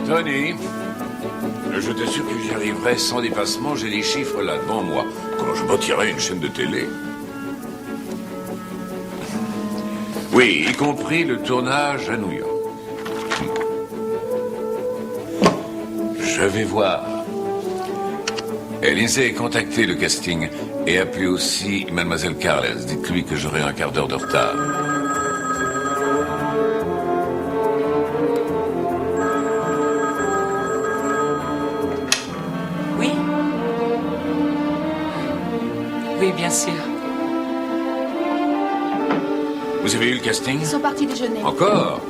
Tony, je t'assure que j'y arriverai sans dépassement. J'ai les chiffres là devant moi. Quand je bâtirai une chaîne de télé. Oui, y compris le tournage à New York. Je vais voir. Lindsay, contactez le casting et appelez aussi Mademoiselle Carles. Dites-lui que j'aurai un quart d'heure de retard. Oui. Oui, bien sûr. Vous avez eu le casting? Ils sont partis déjeuner. Encore?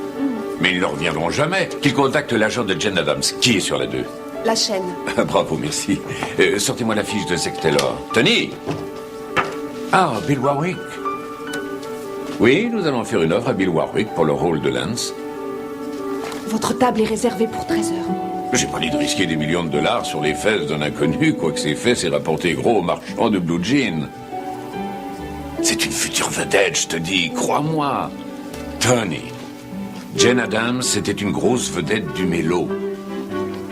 Mais ils ne reviendront jamais. Qu'ils contactent l'agent de Jane Adams. Qui est sur la 2? La chaîne. Bravo, merci. Sortez-moi la fiche de Zack Taylor. Tony! Ah, Bill Warwick. Oui, nous allons faire une offre à Bill Warwick pour le rôle de Lance. Votre table est réservée pour 13 heures. J'ai pas dit de risquer des millions de dollars sur les fesses d'un inconnu, quoique ces fesses aient rapporté gros aux marchands de blue jeans. C'est une future vedette, je te dis, crois-moi. Tony, Jane Adams, c'était une grosse vedette du mélo.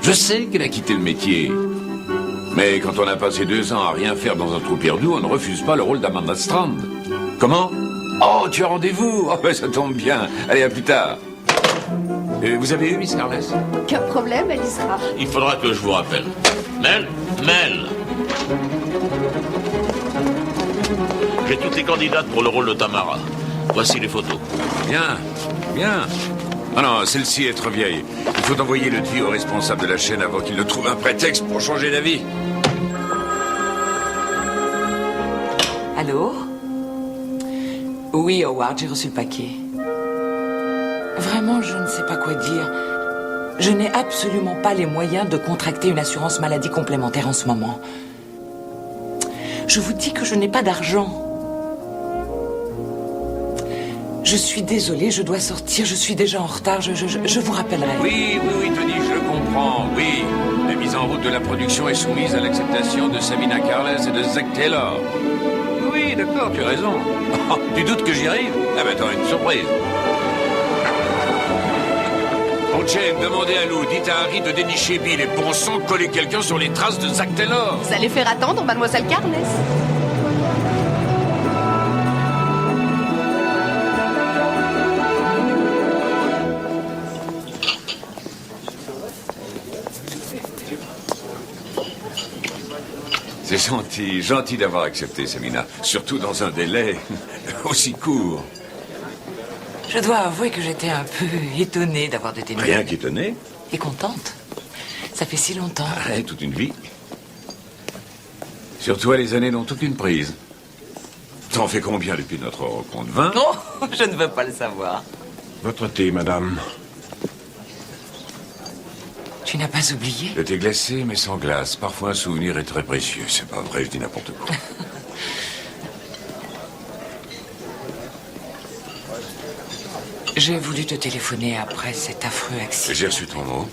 Je sais qu'elle a quitté le métier. Mais quand on a passé 2 ans à rien faire dans un trou perdu, on ne refuse pas le rôle d'Amanda Strand. Comment? Oh, tu as rendez-vous? Oh, ben ça tombe bien. Allez, à plus tard. Vous avez eu Miss Carles? Aucun problème, elle y sera. Il faudra que je vous rappelle. Mel? J'ai toutes les candidates pour le rôle de Tamara. Voici les photos. Bien. Non, celle-ci est trop vieille. Il faut envoyer le devis au responsable de la chaîne avant qu'il ne trouve un prétexte pour changer d'avis. Allô? Oui, Howard, j'ai reçu le paquet. Vraiment, je ne sais pas quoi dire. Je n'ai absolument pas les moyens de contracter une assurance maladie complémentaire en ce moment. Je vous dis que je n'ai pas d'argent. Je suis désolée, je dois sortir, je suis déjà en retard, je vous rappellerai. Oui, Tony, je comprends, oui. La mise en route de la production est soumise à l'acceptation de Sabina Carles et de Zack Taylor. Oui, d'accord, tu as raison. Oh, tu doutes que j'y arrive? Ah ben, t'auras une surprise. Bon, Jane, demandez à Lou, dites à Harry de dénicher Bill et bon sang coller quelqu'un sur les traces de Zack Taylor. Vous allez faire attendre Mademoiselle Carles. C'est gentil d'avoir accepté, Sabina. Surtout dans un délai aussi court. Je dois avouer que j'étais un peu étonnée d'avoir de tes nouvelles. Rien qu'étonné. Et contente. Ça fait si longtemps. Ah, toute une vie. Sur toi, les années n'ont aucune prise. T'en fais combien depuis notre rencontre? 20? Non, je ne veux pas le savoir. Votre thé, madame. Tu n'as pas oublié? Le thé glacé, mais sans glace. Parfois, un souvenir est très précieux. C'est pas vrai, je dis n'importe quoi. J'ai voulu te téléphoner après cet affreux accident. J'ai reçu ton mot.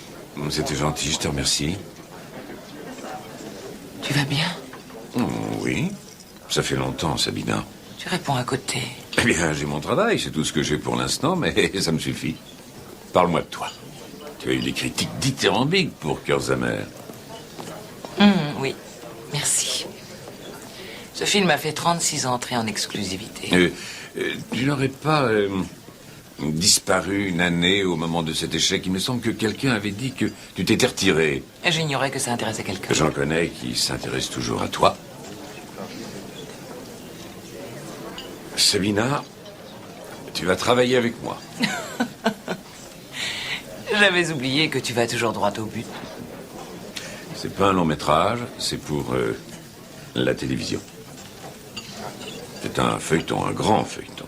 C'était gentil, je te remercie. Tu vas bien? Oui. Ça fait longtemps, Sabina. Tu réponds à côté. Eh bien, j'ai mon travail, c'est tout ce que j'ai pour l'instant, mais ça me suffit. Parle-moi de toi. Tu as eu des critiques dithyrambiques pour Cœurs amers. Oui, merci. Ce film a fait 36 entrées en exclusivité. Tu n'aurais pas disparu une année au moment de cet échec? Il me semble que quelqu'un avait dit que tu t'étais retiré. Et j'ignorais que ça intéressait quelqu'un. J'en connais qui s'intéressent toujours à toi. Sabina, tu vas travailler avec moi. J'avais oublié que tu vas toujours droit au but. C'est pas un long métrage, c'est pour la télévision. C'est un feuilleton, un grand feuilleton.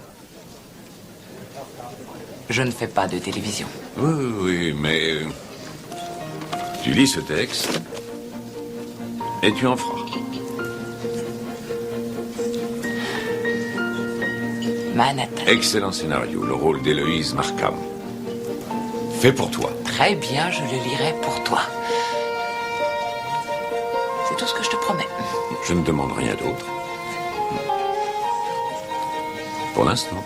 Je ne fais pas de télévision. Oui, mais tu lis ce texte et tu en feras. Manhattan. Excellent scénario, le rôle d'Héloïse Markham. Fait pour toi. Très Très bien, je le lirai pour toi. C'est tout ce que je te promets. Je ne demande rien d'autre. Pour l'instant.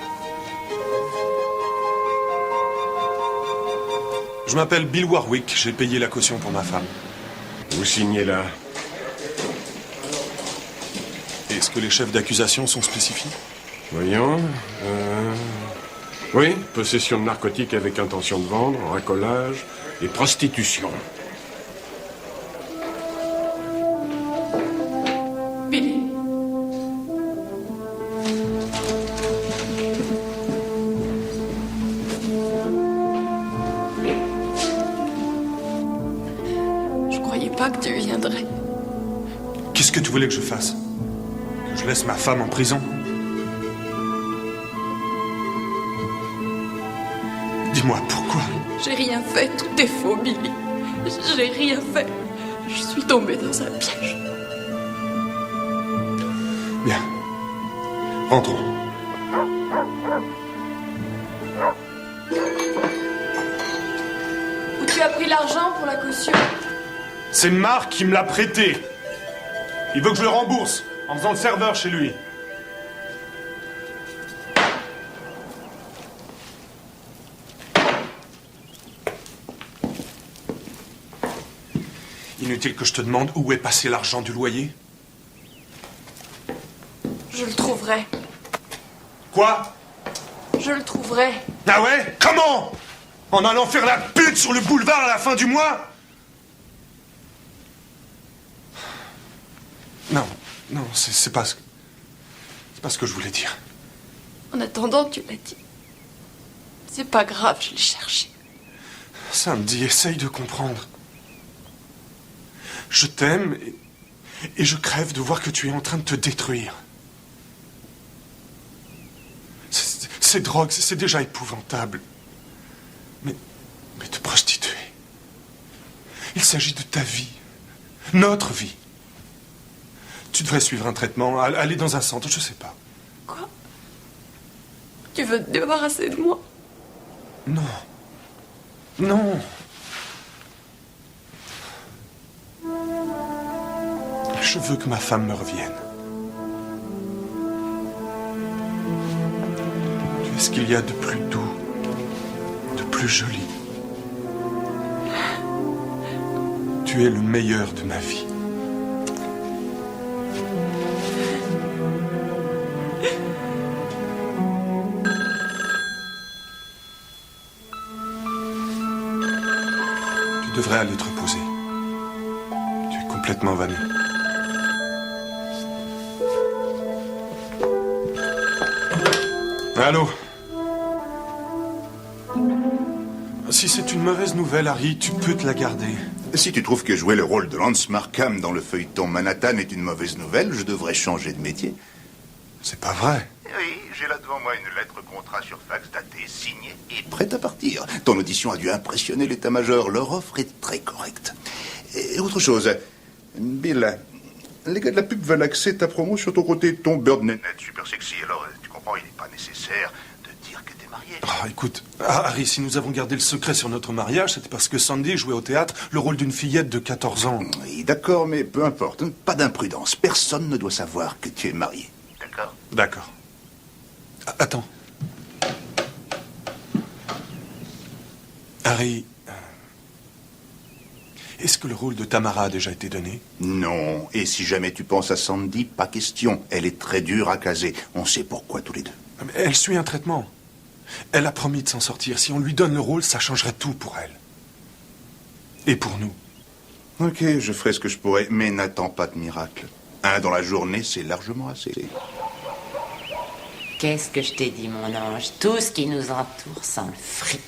Je m'appelle Bill Warwick, j'ai payé la caution pour ma femme. Vous signez là. Est-ce que les chefs d'accusation sont spécifiés? Voyons. Oui, possession de narcotiques avec intention de vendre, racolage et prostitution. Billy. Je croyais pas que tu viendrais. Qu'est-ce que tu voulais que je fasse? Que je laisse ma femme en prison? Dis-moi, pourquoi? J'ai rien fait, tout est faux, Billy. J'ai rien fait. Je suis tombée dans un piège. Bien. Rentrons. Où tu as pris l'argent pour la caution? C'est Marc qui me l'a prêté. Il veut que je le rembourse en faisant le serveur chez lui. Inutile que je te demande où est passé l'argent du loyer. Je le trouverai. Quoi? Je le trouverai. Ah ouais? Comment? En allant faire la pute sur le boulevard à la fin du mois? Non, non, c'est pas ce que je voulais dire. En attendant, tu l'as dit. C'est pas grave, je l'ai cherché. Samedi, essaye de comprendre. Je t'aime et je crève de voir que tu es en train de te détruire. Ces drogues, c'est déjà épouvantable. Mais te prostituer. Il s'agit de ta vie. Notre vie. Tu devrais suivre un traitement, aller dans un centre, je sais pas. Quoi? Tu veux te débarrasser de moi? Non. Non. Je veux que ma femme me revienne. Tu es ce qu'il y a de plus doux, de plus joli. Tu es le meilleur de ma vie. Tu devrais aller te reposer. Tu es complètement vanné. Allô? Si c'est une mauvaise nouvelle, Harry, tu peux te la garder. Si tu trouves que jouer le rôle de Lance Markham dans le feuilleton Manhattan est une mauvaise nouvelle, je devrais changer de métier. C'est pas vrai. Oui, j'ai là devant moi une lettre contrat sur fax datée, signée et prête à partir. Ton audition a dû impressionner l'état-major. Leur offre est très correcte. Et autre chose, Bill, les gars de la pub veulent axer ta promo sur ton côté, ton BirdNet super sexy. Alors, tu comprends, il n'est pas nécessaire de dire que t'es marié. Oh, écoute, Harry, si nous avons gardé le secret sur notre mariage, c'était parce que Sandy jouait au théâtre le rôle d'une fillette de 14 ans. Oui, d'accord, mais peu importe. Pas d'imprudence. Personne ne doit savoir que tu es marié. D'accord? D'accord. Attends. Harry, est-ce que le rôle de Tamara a déjà été donné? Non. Et si jamais tu penses à Sandy, pas question. Elle est très dure à caser. On sait pourquoi tous les deux. Mais elle suit un traitement. Elle a promis de s'en sortir. Si on lui donne le rôle, ça changerait tout pour elle. Et pour nous. Ok, je ferai ce que je pourrai, mais n'attends pas de miracle. Un dans la journée, c'est largement assez. Qu'est-ce que je t'ai dit, mon ange? Tout ce qui nous entoure sent le fric.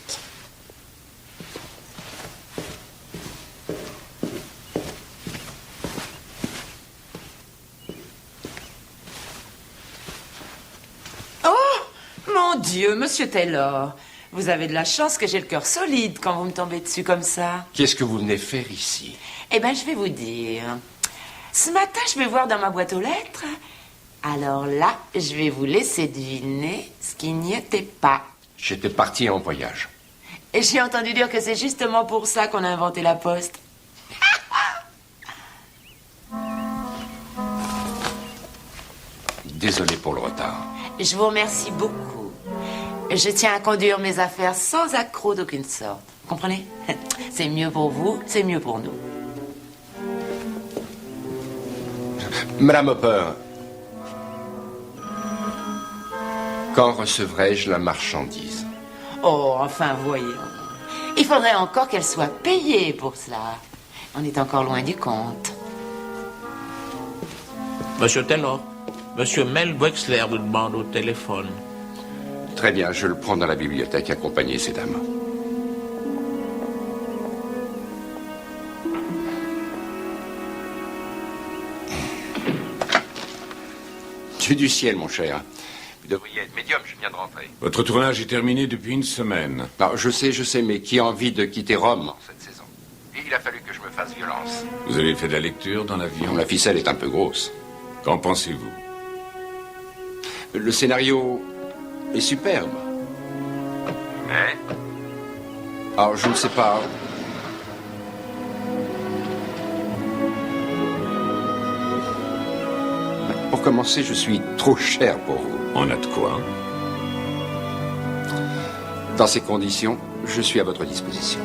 Mon Dieu, monsieur Taylor, vous avez de la chance que j'ai le cœur solide quand vous me tombez dessus comme ça. Qu'est-ce que vous venez faire ici? Eh bien, je vais vous dire. Ce matin, je vais voir dans ma boîte aux lettres. Alors là, je vais vous laisser deviner ce qui n'y était pas. J'étais parti en voyage. Et j'ai entendu dire que c'est justement pour ça qu'on a inventé la poste. Désolé pour le retard. Je vous remercie beaucoup. Je tiens à conduire mes affaires sans accroc d'aucune sorte. Vous comprenez? C'est mieux pour vous, c'est mieux pour nous. Madame Hopper, quand recevrai-je la marchandise? Oh, enfin, voyons. Il faudrait encore qu'elle soit payée pour cela. On est encore loin du compte. Monsieur Taylor, Monsieur Mel Wexler vous demande au téléphone. Très bien, je le prends dans la bibliothèque, accompagner ces dames. Dieu du ciel, mon cher. Vous devriez être médium, je viens de rentrer. Votre tournage est terminé depuis une semaine. Non, je sais, mais qui a envie de quitter Rome en cette saison? Et il a fallu que je me fasse violence. Vous avez fait de la lecture dans l'avion? La ficelle est un peu grosse. Qu'en pensez-vous? Le scénario est superbe. Mais? Alors, je ne sais pas. Pour commencer, je suis trop cher pour vous. On a de quoi? Dans ces conditions, je suis à votre disposition.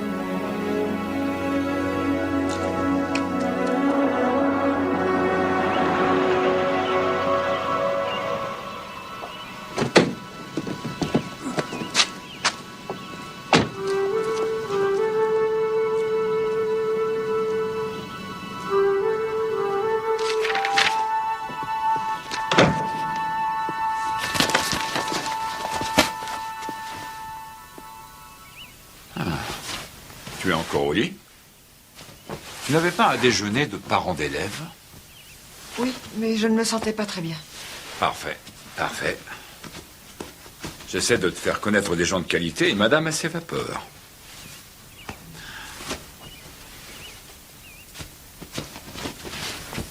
Tu es encore au lit? Tu n'avais pas un déjeuner de parents d'élèves? Oui, mais je ne me sentais pas très bien. Parfait, parfait. J'essaie de te faire connaître des gens de qualité et madame a ses vapeurs.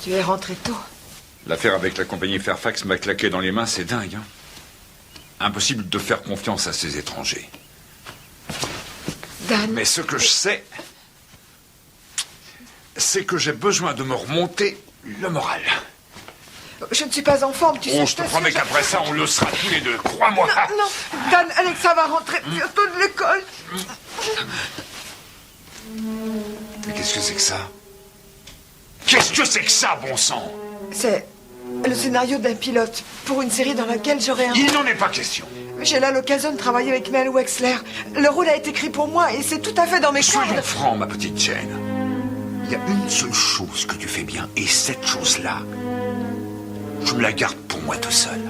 Tu es rentré tôt. L'affaire avec la compagnie Fairfax m'a claqué dans les mains, c'est dingue, hein? Impossible de faire confiance à ces étrangers. Dan... Mais ce que je sais, c'est que j'ai besoin de me remonter le moral. Je ne suis pas en forme, tu sais. Je te promets qu'après ça, on le sera tous les deux, crois-moi. Non, Dan, Alexa va rentrer bientôt de l'école. Mais qu'est-ce que c'est que ça? Qu'est-ce que c'est que ça, bon sang? C'est le scénario d'un pilote pour une série dans laquelle j'aurai un... Il n'en est pas question. J'ai là l'occasion de travailler avec Mel Wexler. Le rôle a été écrit pour moi et c'est tout à fait dans mes cordes. Soyons francs, ma petite Jane. Il y a une seule chose que tu fais bien, et cette chose-là, je me la garde pour moi tout seul.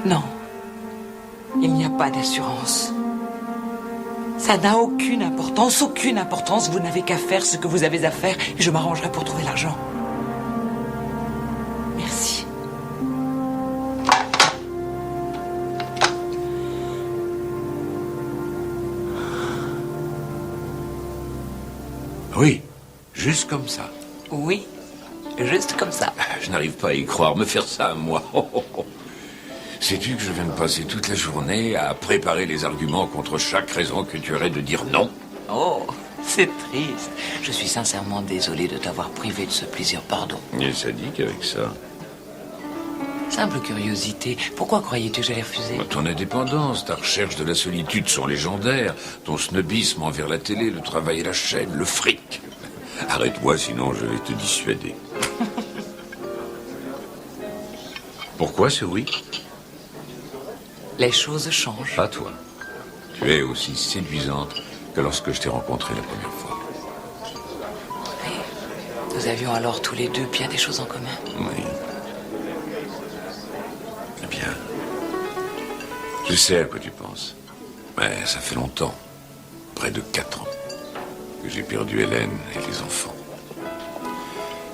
Non. Il n'y a pas d'assurance. Ça n'a aucune importance, aucune importance. Vous n'avez qu'à faire ce que vous avez à faire et je m'arrangerai pour trouver l'argent. Merci. Oui, juste comme ça. Oui, juste comme ça. Je n'arrive pas à y croire, me faire ça à moi. Sais-tu que je viens de passer toute la journée à préparer les arguments contre chaque raison que tu aurais de dire non? Oh, c'est triste. Je suis sincèrement désolé de t'avoir privé de ce plaisir, pardon. Et ça dit qu'avec ça... Simple curiosité, pourquoi croyais-tu que j'allais refuser? Ton indépendance, ta recherche de la solitude sont légendaires. Ton snobisme envers la télé, le travail à la chaîne, le fric. Arrête-moi, sinon je vais te dissuader. Pourquoi ce oui? Les choses changent. Pas toi. Tu es aussi séduisante que lorsque je t'ai rencontrée la première fois. Oui. Nous avions alors tous les deux bien des choses en commun. Oui. Eh bien, je sais à quoi tu penses. Mais ça fait longtemps, près de 4 ans, que j'ai perdu Hélène et les enfants.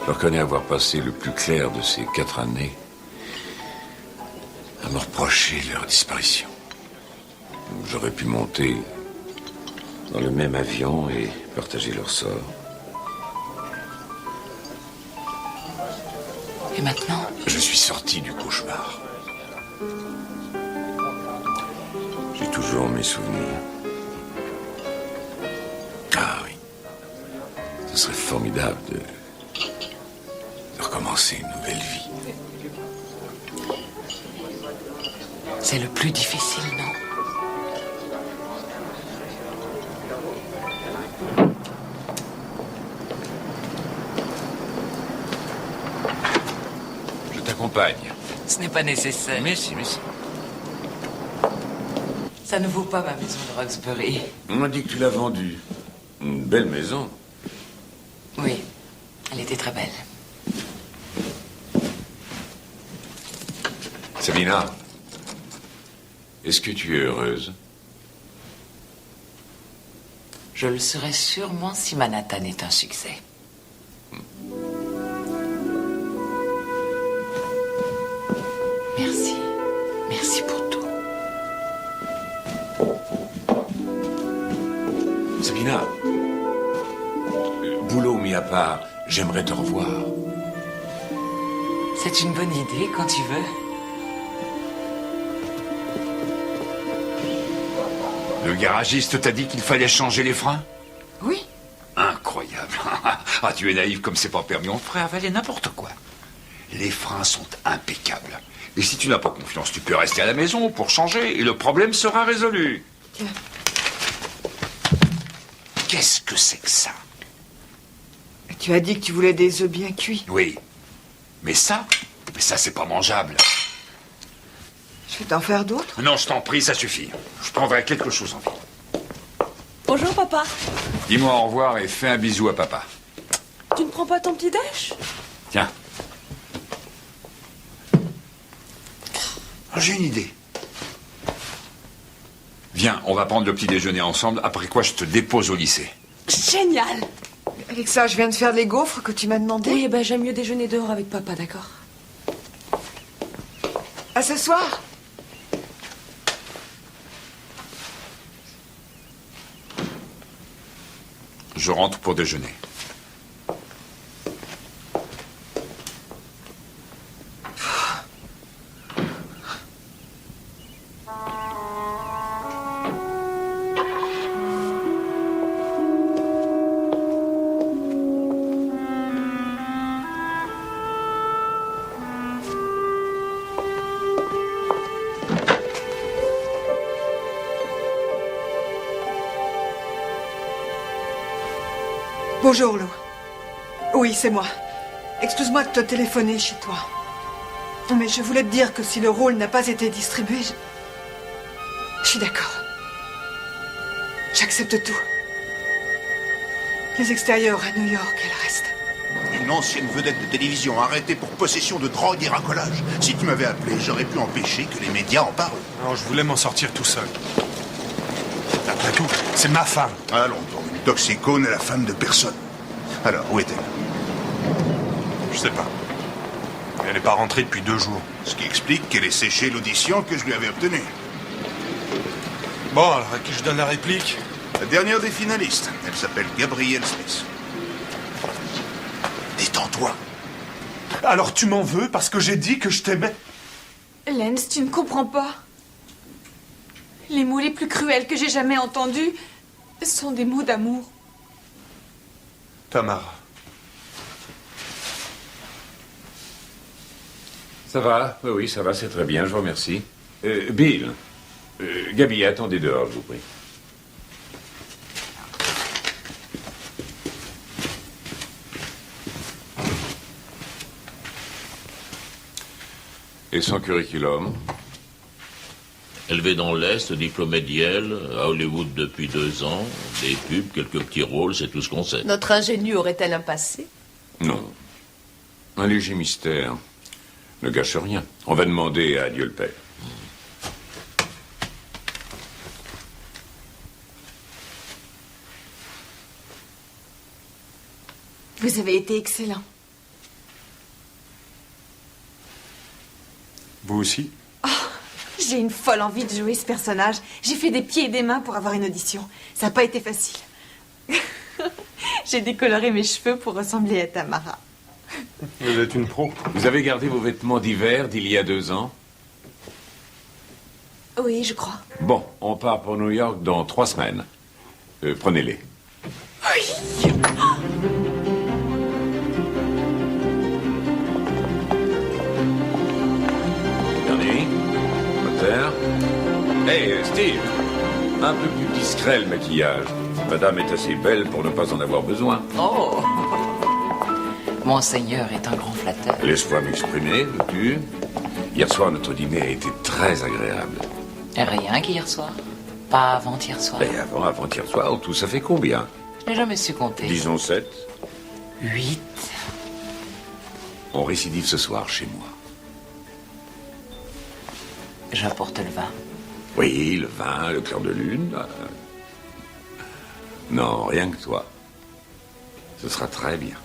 Je reconnais avoir passé le plus clair de ces 4 années à me reprocher leur disparition. J'aurais pu monter dans le même avion et partager leur sort. Et maintenant? Je suis sorti du cauchemar. J'ai toujours mes souvenirs. Ah oui. Ce serait formidable de recommencer une nouvelle vie. C'est le plus difficile, non? Je t'accompagne. Ce n'est pas nécessaire. Mais si, mais si. Ça ne vaut pas ma maison de Roxbury. On m'a dit que tu l'as vendue. Une belle maison. Oui, elle était très belle. Sabina, est-ce que tu es heureuse? Je le serai sûrement si Manhattan est un succès. Merci. Merci pour tout. Sabina, boulot mis à part, j'aimerais te revoir. C'est une bonne idée quand tu veux. Le garagiste t'a dit qu'il fallait changer les freins? Oui. Incroyable. Ah, tu es naïf comme c'est pas permis. On te ferait avaler n'importe quoi. Les freins sont impeccables. Et si tu n'as pas confiance, tu peux rester à la maison pour changer et le problème sera résolu. Tiens. Qu'est-ce que c'est que ça? Tu as dit que tu voulais des œufs bien cuits. Oui. Mais ça c'est pas mangeable. Je vais t'en faire d'autres. Non, je t'en prie, ça suffit. Je prendrai quelque chose en vie. Bonjour, papa. Dis-moi au revoir et fais un bisou à papa. Tu ne prends pas ton petit déj? Tiens. J'ai une idée. Viens, on va prendre le petit déjeuner ensemble, après quoi je te dépose au lycée. Génial. Avec ça, je viens de faire les gaufres que tu m'as demandé. Oui, ben j'aime mieux déjeuner dehors avec papa, d'accord? À ce soir. Je rentre pour déjeuner. Bonjour, Lou. Oui, c'est moi. Excuse-moi de te téléphoner chez toi. Mais je voulais te dire que si le rôle n'a pas été distribué, je suis d'accord. J'accepte tout. Les extérieurs à New York et le reste. Une ancienne vedette de télévision arrêtée pour possession de drogue et racolage. Si tu m'avais appelé, j'aurais pu empêcher que les médias en parlent. Non, je voulais m'en sortir tout seul. Après tout, c'est ma femme. Allons, une toxicone est la femme de personne. Alors, où est-elle? Je sais pas. Elle n'est pas rentrée depuis 2 jours. Ce qui explique qu'elle ait séché l'audition que je lui avais obtenue. Bon, alors à qui je donne la réplique? La dernière des finalistes. Elle s'appelle Gabrielle Smith. Détends-toi. Alors tu m'en veux parce que j'ai dit que je t'aimais? Lance, tu ne comprends pas. Les mots les plus cruels que j'ai jamais entendus sont des mots d'amour. Tamara. Ça va? Oui, ça va, c'est très bien, je vous remercie. Bill, Gabi, attendez dehors, je vous prie. Et son curriculum? Élevé dans l'Est, diplômé d'Yale, à Hollywood depuis 2 ans, des pubs, quelques petits rôles, c'est tout ce qu'on sait. Notre ingénue aurait-elle un passé? Non. Un léger mystère. Ne gâche rien. On va demander à Dieu le Père. Vous avez été excellent. Vous aussi? J'ai une folle envie de jouer ce personnage. J'ai fait des pieds et des mains pour avoir une audition. Ça n'a pas été facile. J'ai décoloré mes cheveux pour ressembler à Tamara. Oui, Vous êtes une pro. Vous avez gardé vos vêtements d'hiver d'il y a 2 ans? Oui, je crois. Bon, on part pour New York dans 3 semaines. Prenez-les. Oui. Bernie, Potter. Hey, Steve, un peu plus discret le maquillage. Madame est assez belle pour ne pas en avoir besoin. Oh! Monseigneur est un grand flatteur. Laisse-moi m'exprimer, veux-tu? Hier soir, notre dîner a été très agréable. Rien qu'hier soir. Pas avant-hier soir. Et avant-hier soir, tout ça fait combien? Je n'ai jamais su compter. Disons 7. 8. On récidive ce soir chez moi. J'apporte le vin. Oui, le vin, le clair de lune. Non, rien que toi. Ce sera très bien.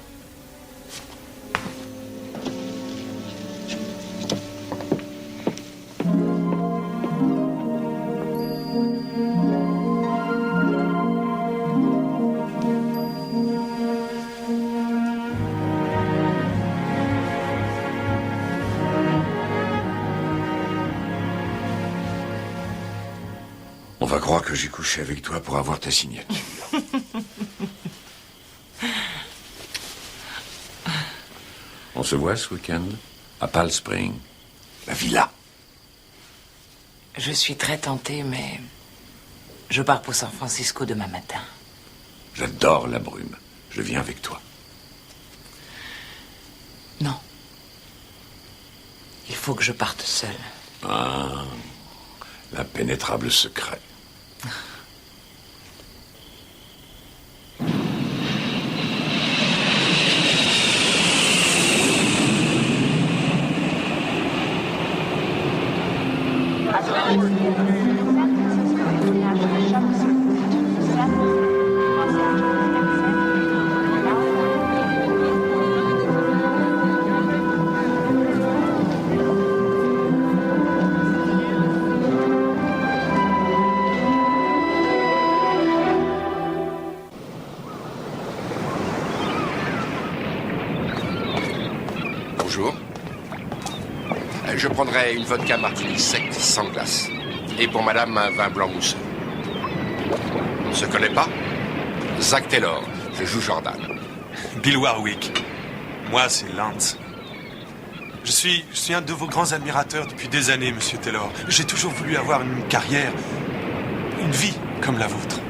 On va croire que j'ai couché avec toi pour avoir ta signature. On se voit ce week-end à Palm Springs, la villa. Je suis très tentée, mais je pars pour San Francisco demain matin. J'adore la brume. Je viens avec toi. Non. Il faut que je parte seule. Ah, l'impénétrable secret. Bonjour. Je prendrai une vodka martini sec sans glace. Et pour madame, un vin blanc mousseux. On ne se connaît pas? Zach Taylor, je joue Jordan. Bill Warwick. Moi, c'est Lance. Je suis un de vos grands admirateurs depuis des années, monsieur Taylor. J'ai toujours voulu avoir une carrière, une vie comme la vôtre.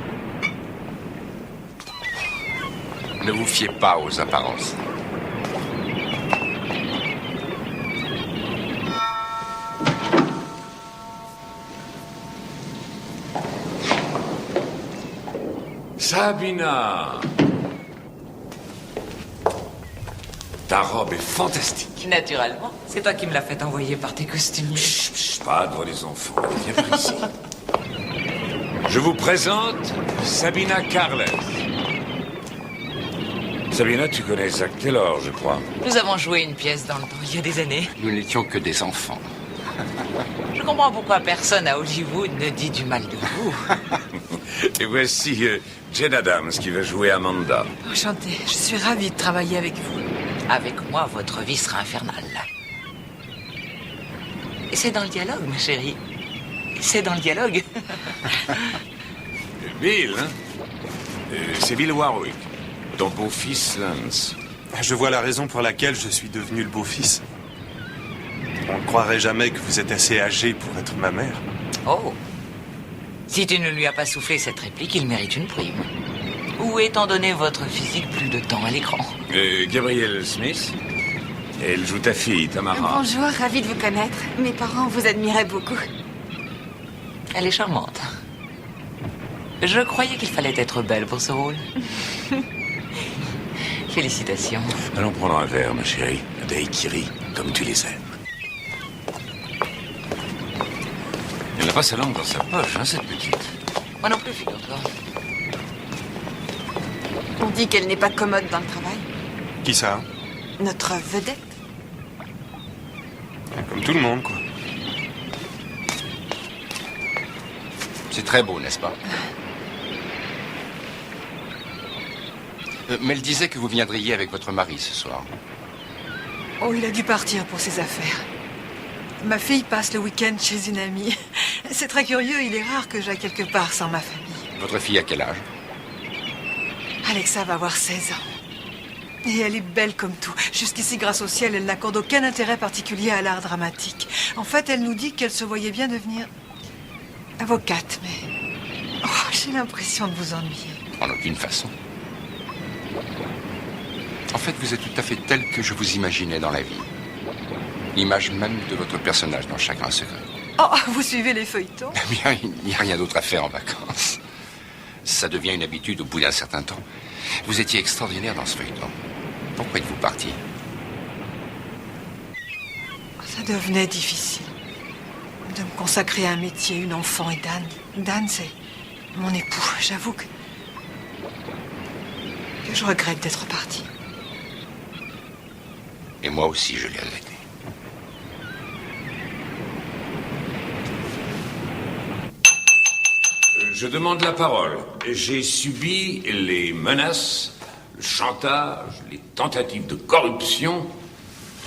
Ne vous fiez pas aux apparences. Sabina! Ta robe est fantastique. Naturellement. C'est toi qui me l'as fait envoyer par tes costumiers. Chut, pas devant les enfants. Viens par ici. Je vous présente Sabina Carles. Sabina, tu connais Zach Taylor, je crois. Nous avons joué une pièce dans le temps, il y a des années. Nous n'étions que des enfants. Je comprends pourquoi personne à Hollywood ne dit du mal de vous. Et voici Jane Adams qui va jouer Amanda. Enchantée, je suis ravie de travailler avec vous. Avec moi, votre vie sera infernale. Et c'est dans le dialogue, ma chérie. C'est dans le dialogue. Bill, hein? C'est Bill Warwick, ton beau-fils Lance. Je vois la raison pour laquelle je suis devenu le beau-fils. On ne croirait jamais que vous êtes assez âgé pour être ma mère. Oh. Si tu ne lui as pas soufflé cette réplique, il mérite une prime. Ou étant donné votre physique, plus de temps à l'écran. Gabrielle Smith. Elle joue ta fille, Tamara. Bonjour, ravie de vous connaître. Mes parents vous admiraient beaucoup. Elle est charmante. Je croyais qu'il fallait être belle pour ce rôle. Félicitations. Allons prendre un verre, ma chérie. Un daiquiri, comme tu les aimes. Elle n'a pas sa langue dans sa poche, hein, cette petite. Moi non plus, figure-toi. On dit qu'elle n'est pas commode dans le travail. Qui ça? Notre vedette. Comme tout le monde, quoi. C'est très beau, n'est-ce pas? Mais elle disait que vous viendriez avec votre mari ce soir. Oh, il a dû partir pour ses affaires. Ma fille passe le week-end chez une amie. C'est très curieux, il est rare que j'aille quelque part sans ma famille. Votre fille a quel âge? Alexa va avoir 16 ans. Et elle est belle comme tout. Jusqu'ici, grâce au ciel, elle n'accorde aucun intérêt particulier à l'art dramatique. En fait, elle nous dit qu'elle se voyait bien devenir avocate, mais... Oh, j'ai l'impression de vous ennuyer. En aucune façon. En fait, vous êtes tout à fait tel que je vous imaginais dans la vie. L'image même de votre personnage dans Chagrin secret. Oh, vous suivez les feuilletons? Eh bien, il n'y a rien d'autre à faire en vacances. Ça devient une habitude au bout d'un certain temps. Vous étiez extraordinaire dans ce feuilleton. Pourquoi êtes-vous parti? Ça devenait difficile de me consacrer à un métier, une enfant et Dan. Dan, c'est mon époux. J'avoue que je regrette d'être partie. Et moi aussi, je l'ai regretté. Je demande la parole. J'ai subi les menaces, le chantage, les tentatives de corruption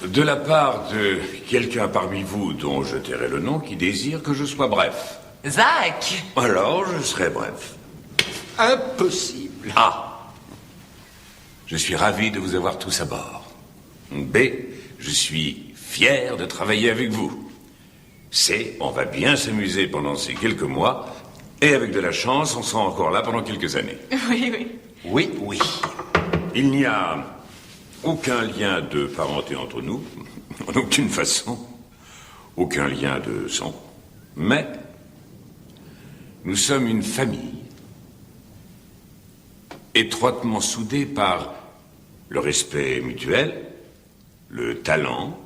de la part de quelqu'un parmi vous dont je tairai le nom qui désire que je sois bref. Zach! Alors, je serai bref. Impossible. A. Je suis ravi de vous avoir tous à bord. B. Je suis fier de travailler avec vous. C. On va bien s'amuser pendant ces quelques mois. Et avec de la chance, on sera encore là pendant quelques années. Oui, oui. Oui, oui. Il n'y a aucun lien de parenté entre nous, en aucune façon. Aucun lien de sang. Mais nous sommes une famille, étroitement soudée par le respect mutuel, le talent,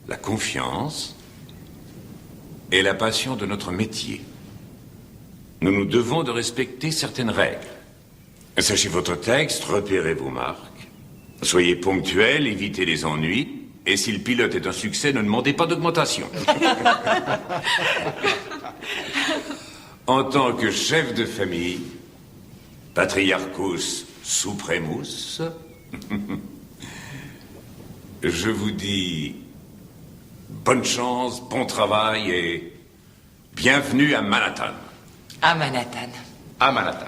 la confiance et la passion de notre métier. Nous nous devons de respecter certaines règles. Sachez votre texte, repérez vos marques. Soyez ponctuels, évitez les ennuis. Et si le pilote est un succès, ne demandez pas d'augmentation. En tant que chef de famille, patriarchos supremus, je vous dis bonne chance, bon travail et bienvenue à Manhattan. À Manhattan. À Manhattan.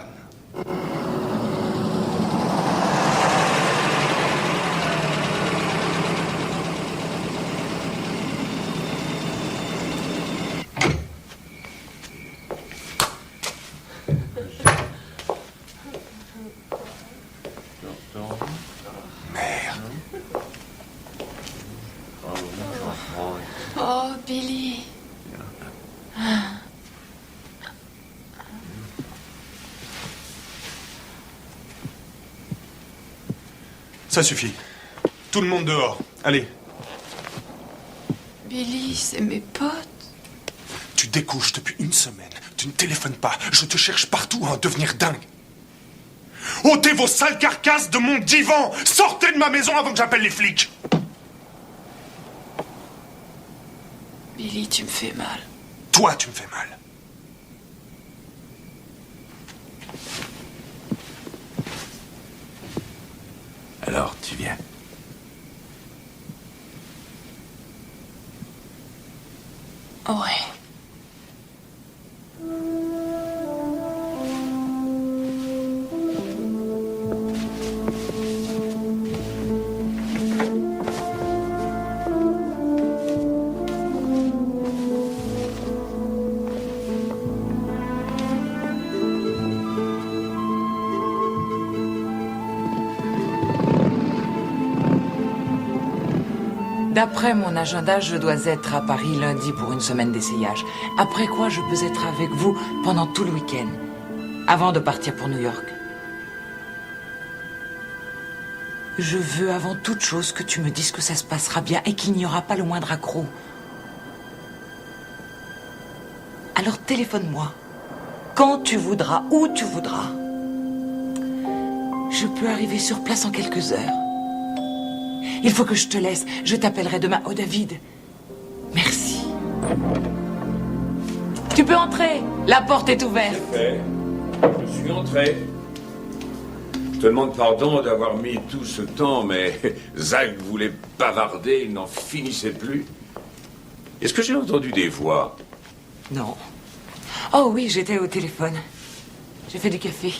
Oh, Billy. Ça suffit. Tout le monde dehors. Allez. Billy, c'est mes potes. Tu découches depuis une semaine. Tu ne téléphones pas. Je te cherche partout à en devenir dingue. Ôtez vos sales carcasses de mon divan. Sortez de ma maison avant que j'appelle les flics. Billy, tu me fais mal. Toi, tu me fais mal. Alors, tu viens. Ouais. D'après mon agenda, je dois être à Paris lundi pour une semaine d'essayage. Après quoi, je peux être avec vous pendant tout le week-end, avant de partir pour New York. Je veux avant toute chose que tu me dises que ça se passera bien et qu'il n'y aura pas le moindre accroc. Alors téléphone-moi, quand tu voudras, où tu voudras. Je peux arriver sur place en quelques heures. Il faut que je te laisse. Je t'appellerai demain. Oh, David. Merci. Tu peux entrer. La porte est ouverte. C'est fait. Je suis entré. te demande pardon d'avoir mis tout ce temps, mais Zach voulait bavarder, il n'en finissait plus. Est-ce que j'ai entendu des voix? Non. Oh oui, j'étais au téléphone. J'ai fait du café.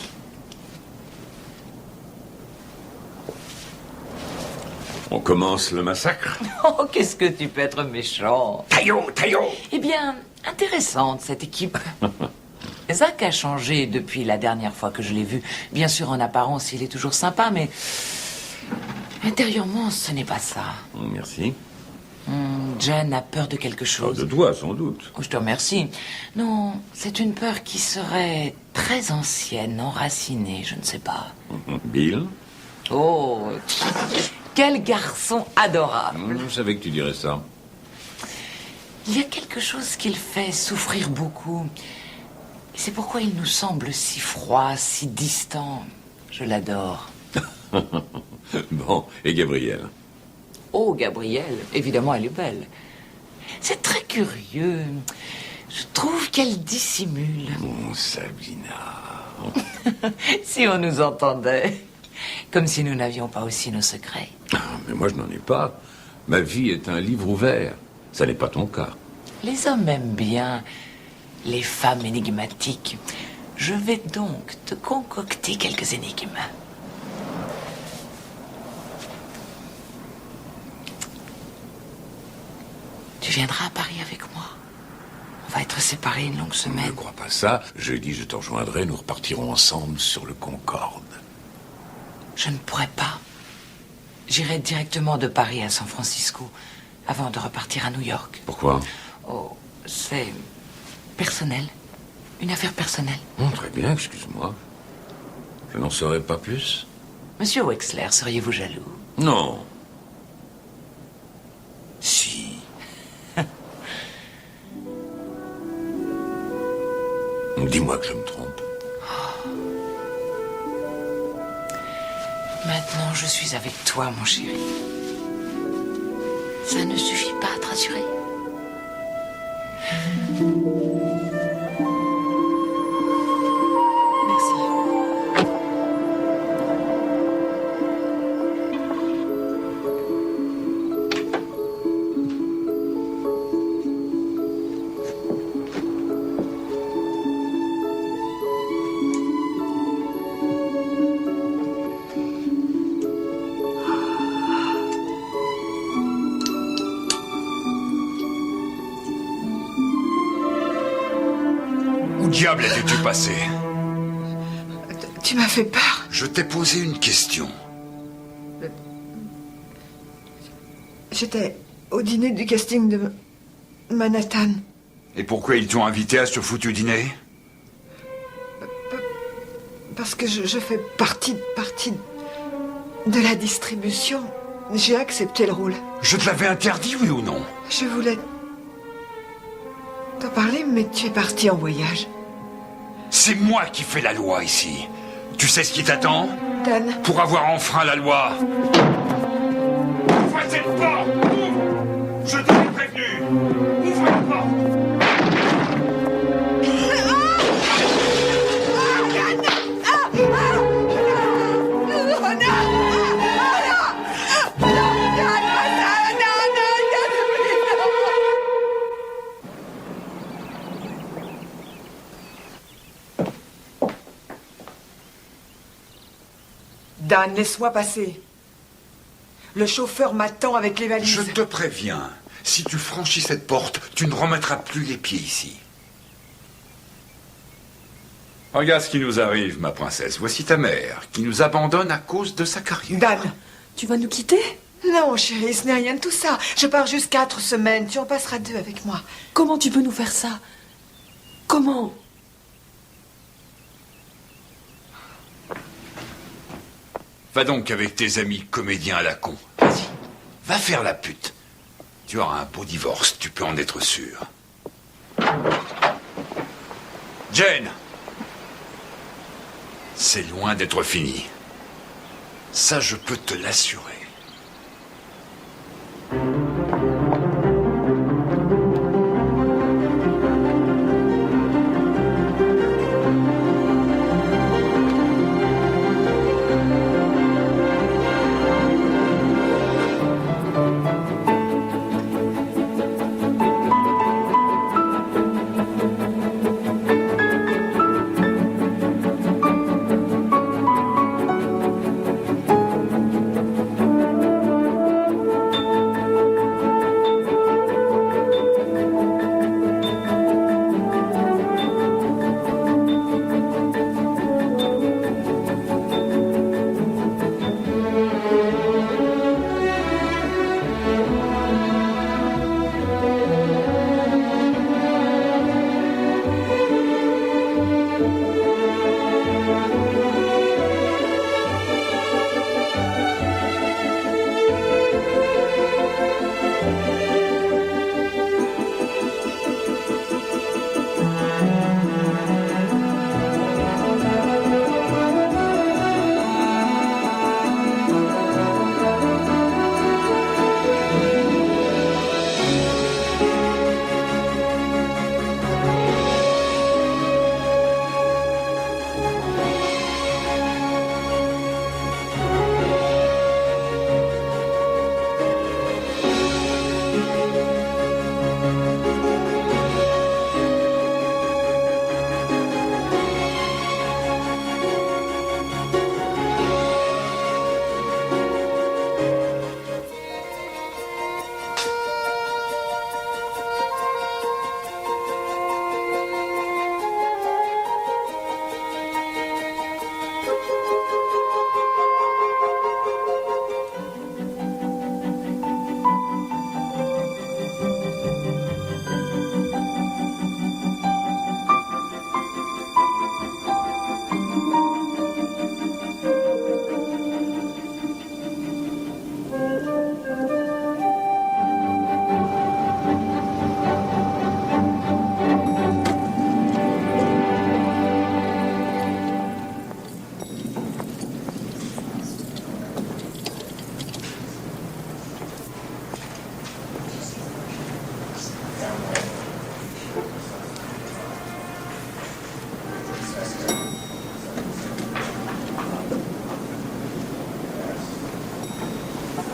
On commence le massacre? Oh, qu'est-ce que tu peux être méchant. Taillot, Taillot! Eh bien, intéressante cette équipe. Zach a changé depuis la dernière fois que je l'ai vu. Bien sûr, en apparence, il est toujours sympa, mais intérieurement, ce n'est pas ça. Merci. Jen a peur de quelque chose. De toi, sans doute. Oh, je te remercie. Non, c'est une peur qui serait très ancienne, enracinée, je ne sais pas. Bill? Oh, quel garçon adorable. Je savais que tu dirais ça. Il y a quelque chose qui le fait souffrir beaucoup. Et c'est pourquoi il nous semble si froid, si distant. Je l'adore. Bon, et Gabrielle? Oh, Gabrielle, évidemment, elle est belle. C'est très curieux. Je trouve qu'elle dissimule. Oh, Sabina. Si on nous entendait. Comme si nous n'avions pas aussi nos secrets. Mais moi, je n'en ai pas. Ma vie est un livre ouvert. Ça n'est pas ton cas. Les hommes aiment bien les femmes énigmatiques. Je vais donc te concocter quelques énigmes. Tu viendras à Paris avec moi. On va être séparés une longue semaine. Ne crois pas ça. Jeudi, je te rejoindrai. Nous repartirons ensemble sur le Concorde. Je ne pourrais pas. J'irai directement de Paris à San Francisco avant de repartir à New York. Pourquoi? Oh, c'est personnel. Une affaire personnelle. Oh, très bien, excuse-moi. Je n'en saurais pas plus. Monsieur Wexler, seriez-vous jaloux? Non. Si. Dis-moi que je me trompe. Maintenant, je suis avec toi, mon chéri. Ça ne suffit pas à te rassurer. Où diable étais-tu passé? Tu m'as fait peur. Je t'ai posé une question. J'étais au dîner du casting de Manhattan. Et pourquoi ils t'ont invité à ce foutu dîner? Parce que je fais partie de la distribution. J'ai accepté le rôle. Je te l'avais interdit, oui ou non? Je voulais t'en parler, mais tu es parti en voyage. C'est moi qui fais la loi ici. Tu sais ce qui t'attend? Dan. Pour avoir enfreint la loi. Ouvre cette porte! Ouvre! Je t'avais prévenu! Ouvre la porte! Dan, laisse-moi passer. Le chauffeur m'attend avec les valises. Je te préviens, si tu franchis cette porte, tu ne remettras plus les pieds ici. Regarde ce qui nous arrive, ma princesse. Voici ta mère, qui nous abandonne à cause de sa carrière. Dan, tu vas nous quitter? Non, chérie, ce n'est rien de tout ça. Je pars juste 4 semaines. Tu en passeras 2 avec moi. Comment tu peux nous faire ça? Comment? Va donc avec tes amis comédiens à la con. Vas-y, va faire la pute. Tu auras un beau divorce, tu peux en être sûr. Jane! C'est loin d'être fini. Ça, je peux te l'assurer.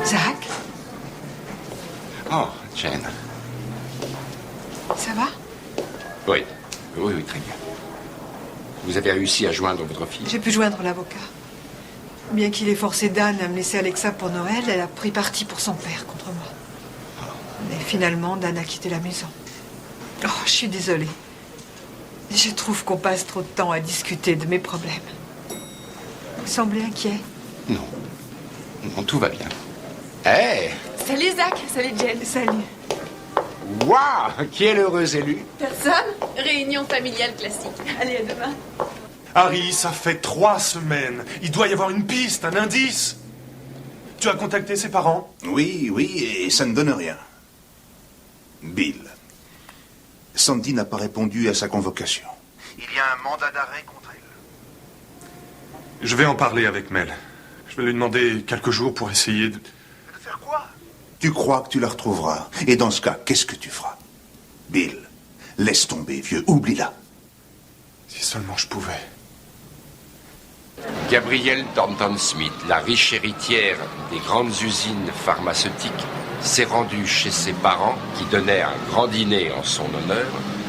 Zach? Oh, Jane. Ça va? Oui, très bien. Vous avez réussi à joindre votre fille? J'ai pu joindre l'avocat. Bien qu'il ait forcé Dan à me laisser Alexa pour Noël, elle a pris parti pour son père contre moi. Mais finalement, Dan a quitté la maison. Oh, je suis désolée. Je trouve qu'on passe trop de temps à discuter de mes problèmes. Vous semblez inquiet? Non. Non, tout va bien. Hé! Salut Zach, salut Jen. Salut. Waouh! Qui est l'heureux élu? Personne? Réunion familiale classique. Allez, à demain. Harry, ça fait 3 semaines. Il doit y avoir une piste, un indice. Tu as contacté ses parents? Oui, et ça ne donne rien. Bill. Sandy n'a pas répondu à sa convocation. Il y a un mandat d'arrêt contre elle. Je vais en parler avec Mel. Je vais lui demander quelques jours pour essayer de... Faire quoi? Tu crois que tu la retrouveras. Et dans ce cas, qu'est-ce que tu feras? Bill, laisse tomber, vieux. Oublie-la. Si seulement je pouvais. Gabrielle Thornton-Smith, la riche héritière des grandes usines pharmaceutiques, s'est rendue chez ses parents qui donnaient un grand dîner en son honneur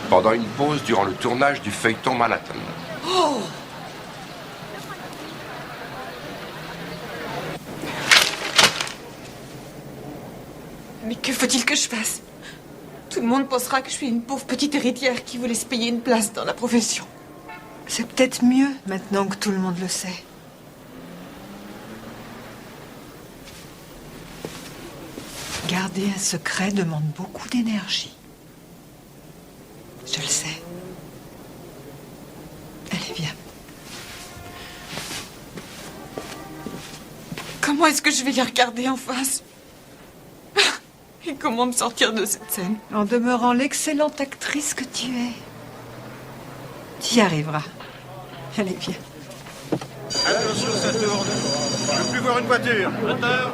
pendant une pause durant le tournage du feuilleton Manhattan. Oh! Mais que faut-il que je fasse? Tout le monde pensera que je suis une pauvre petite héritière qui voulait se payer une place dans la profession. C'est peut-être mieux maintenant que tout le monde le sait. Garder un secret demande beaucoup d'énergie. Je le sais. Allez, viens. Comment est-ce que je vais les regarder en face? Et comment me sortir de cette scène? En demeurant l'excellente actrice que tu es. Tu y arriveras. Allez, viens. Attention, ça tourne. Je ne veux plus voir une voiture. Moteur.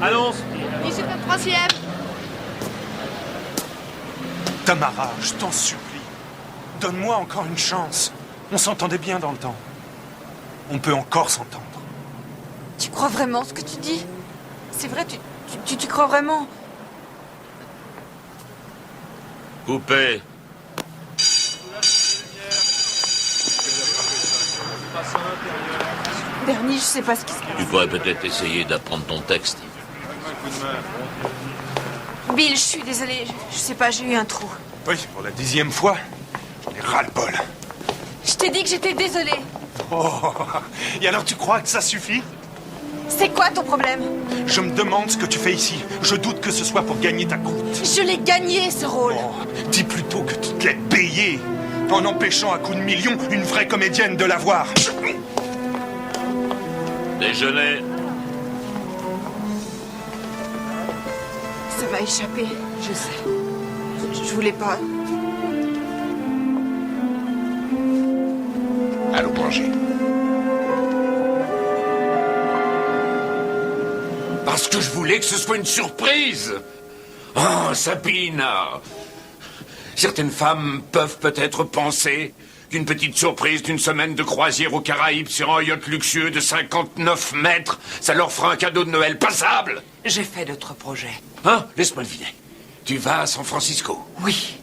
Annonce. 17h03e. Tamara, je t'en supplie. Donne-moi encore une chance. On s'entendait bien dans le temps. On peut encore s'entendre. Tu crois vraiment ce que tu dis? C'est vrai, tu crois vraiment? Coupé. Bernie, je sais pas ce qui se passe. Tu pourrais peut-être essayer d'apprendre ton texte. Bill, je suis désolée. Je sais pas, j'ai eu un trou. Oui, pour la 10e fois. J'en ai ras-le-bol. Je t'ai dit que j'étais désolée. Oh, et alors tu crois que ça suffit? C'est quoi ton problème? Je me demande ce que tu fais ici. Je doute que ce soit pour gagner ta croûte. Je l'ai gagné, ce rôle. Oh, dis plutôt que tu te l'es payé. En empêchant à coups de millions une vraie comédienne de l'avoir. Déjeuner. Ça va échapper. Je sais. Je voulais pas. Allons manger. Parce que je voulais que ce soit une surprise. Oh, Sabina. Certaines femmes peuvent peut-être penser qu'une petite surprise d'une semaine de croisière aux Caraïbes sur un yacht luxueux de 59 mètres, ça leur fera un cadeau de Noël passable. J'ai fait d'autres projets. Hein? Laisse-moi deviner. Tu vas à San Francisco? Oui,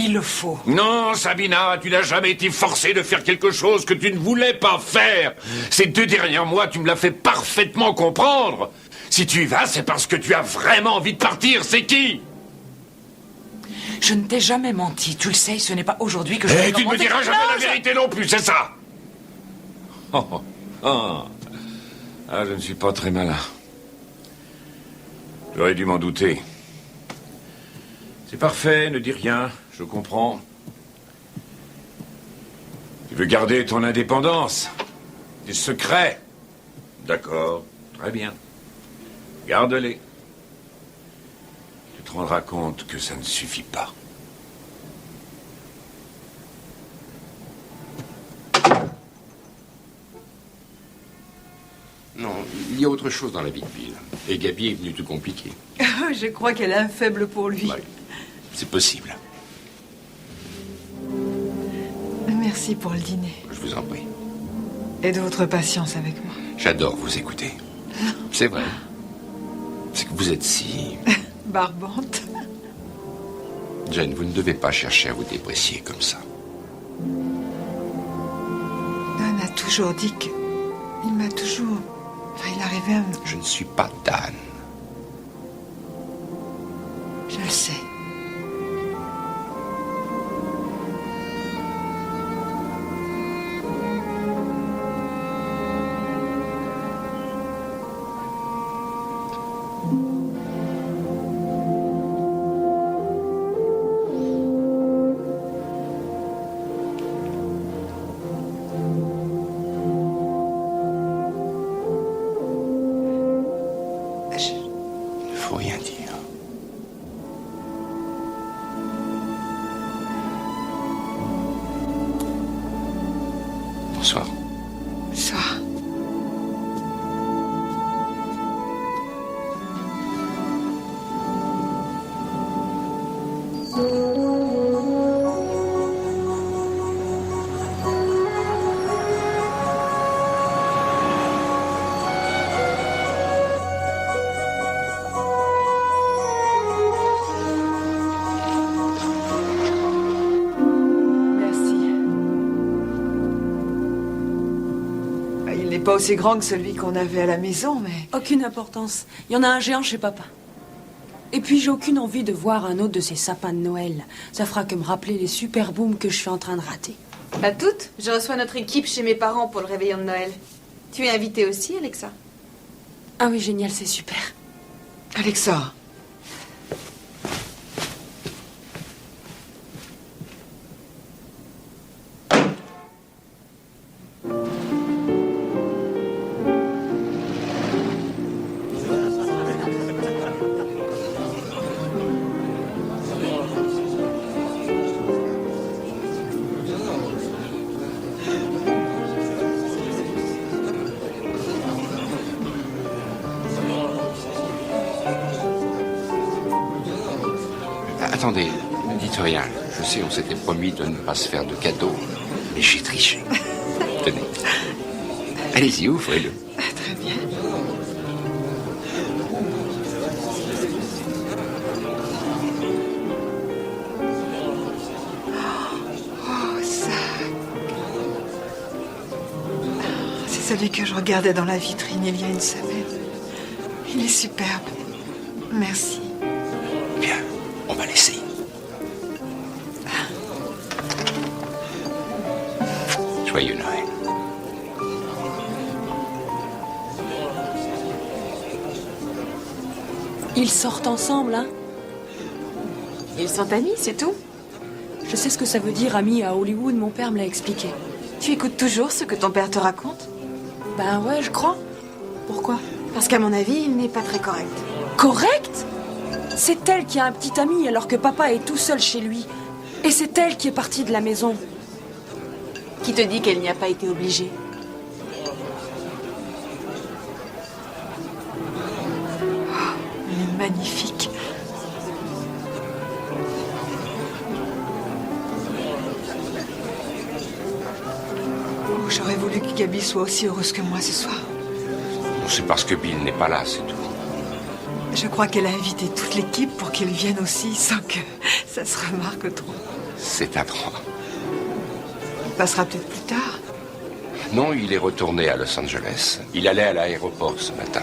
il le faut. Non, Sabina, tu n'as jamais été forcée de faire quelque chose que tu ne voulais pas faire. Ces 2 derniers mois, tu me l'as fait parfaitement comprendre. Si tu y vas, c'est parce que tu as vraiment envie de partir. C'est qui? Je ne t'ai jamais menti. Tu le sais, ce n'est pas aujourd'hui que je... Et tu ne me diras jamais la vérité non plus, c'est ça? Ah, je ne suis pas très malin. J'aurais dû m'en douter. C'est parfait, ne dis rien, je comprends. Tu veux garder ton indépendance, tes secrets. D'accord, très bien. Garde-les. Tu te rendras compte que ça ne suffit pas. Non, il y a autre chose dans la vie de Bill. Et Gabi est venue tout compliquer. Je crois qu'elle a un faible pour lui. Ouais, c'est possible. Merci pour le dîner. Je vous en prie. Et de votre patience avec moi. J'adore vous écouter. C'est vrai. C'est que vous êtes si... Barbante. Jane, vous ne devez pas chercher à vous déprécier comme ça. Dan a toujours dit que... Il m'a toujours... Enfin, il arrivait à me... Je ne suis pas Dan. Je le sais. Il ne faut rien dire. Bonsoir. Bonsoir. Il n'est pas aussi grand que celui qu'on avait à la maison, mais... Aucune importance. Il y en a un géant chez papa. Et puis j'ai aucune envie de voir un autre de ces sapins de Noël. Ça fera que me rappeler les super booms que je suis en train de rater. Bah toutes. Je reçois notre équipe chez mes parents pour le réveillon de Noël. Tu es invitée aussi, Alexa? Ah oui, génial, c'est super. Alexa. Attendez, ne dites rien. Je sais, on s'était promis de ne pas se faire de cadeaux, mais j'ai triché. Tenez. Allez-y, ouvrez-le. Très bien. Oh, ça. C'est celui que je regardais dans la vitrine il y a une semaine. Il est superbe. Merci. Bien, on va l'essayer. Joyeux Noël. Ils sortent ensemble, hein? Ils sont amis, c'est tout. Je sais ce que ça veut dire, ami à Hollywood, mon père me l'a expliqué. Tu écoutes toujours ce que ton père te raconte? Ben ouais, je crois. Pourquoi? Parce qu'à mon avis, il n'est pas très correct. Correct? C'est elle qui a un petit ami alors que papa est tout seul chez lui. Et c'est elle qui est partie de la maison. Qui te dit qu'elle n'y a pas été obligée? Oh, elle est magnifique. Oh, j'aurais voulu que Gabi soit aussi heureuse que moi ce soir. C'est parce que Bill n'est pas là, c'est tout. Je crois qu'elle a invité toute l'équipe pour qu'ils viennent aussi, sans que ça se remarque trop. C'est à droit. Il passera peut-être plus tard. Non, il est retourné à Los Angeles. Il allait à l'aéroport ce matin.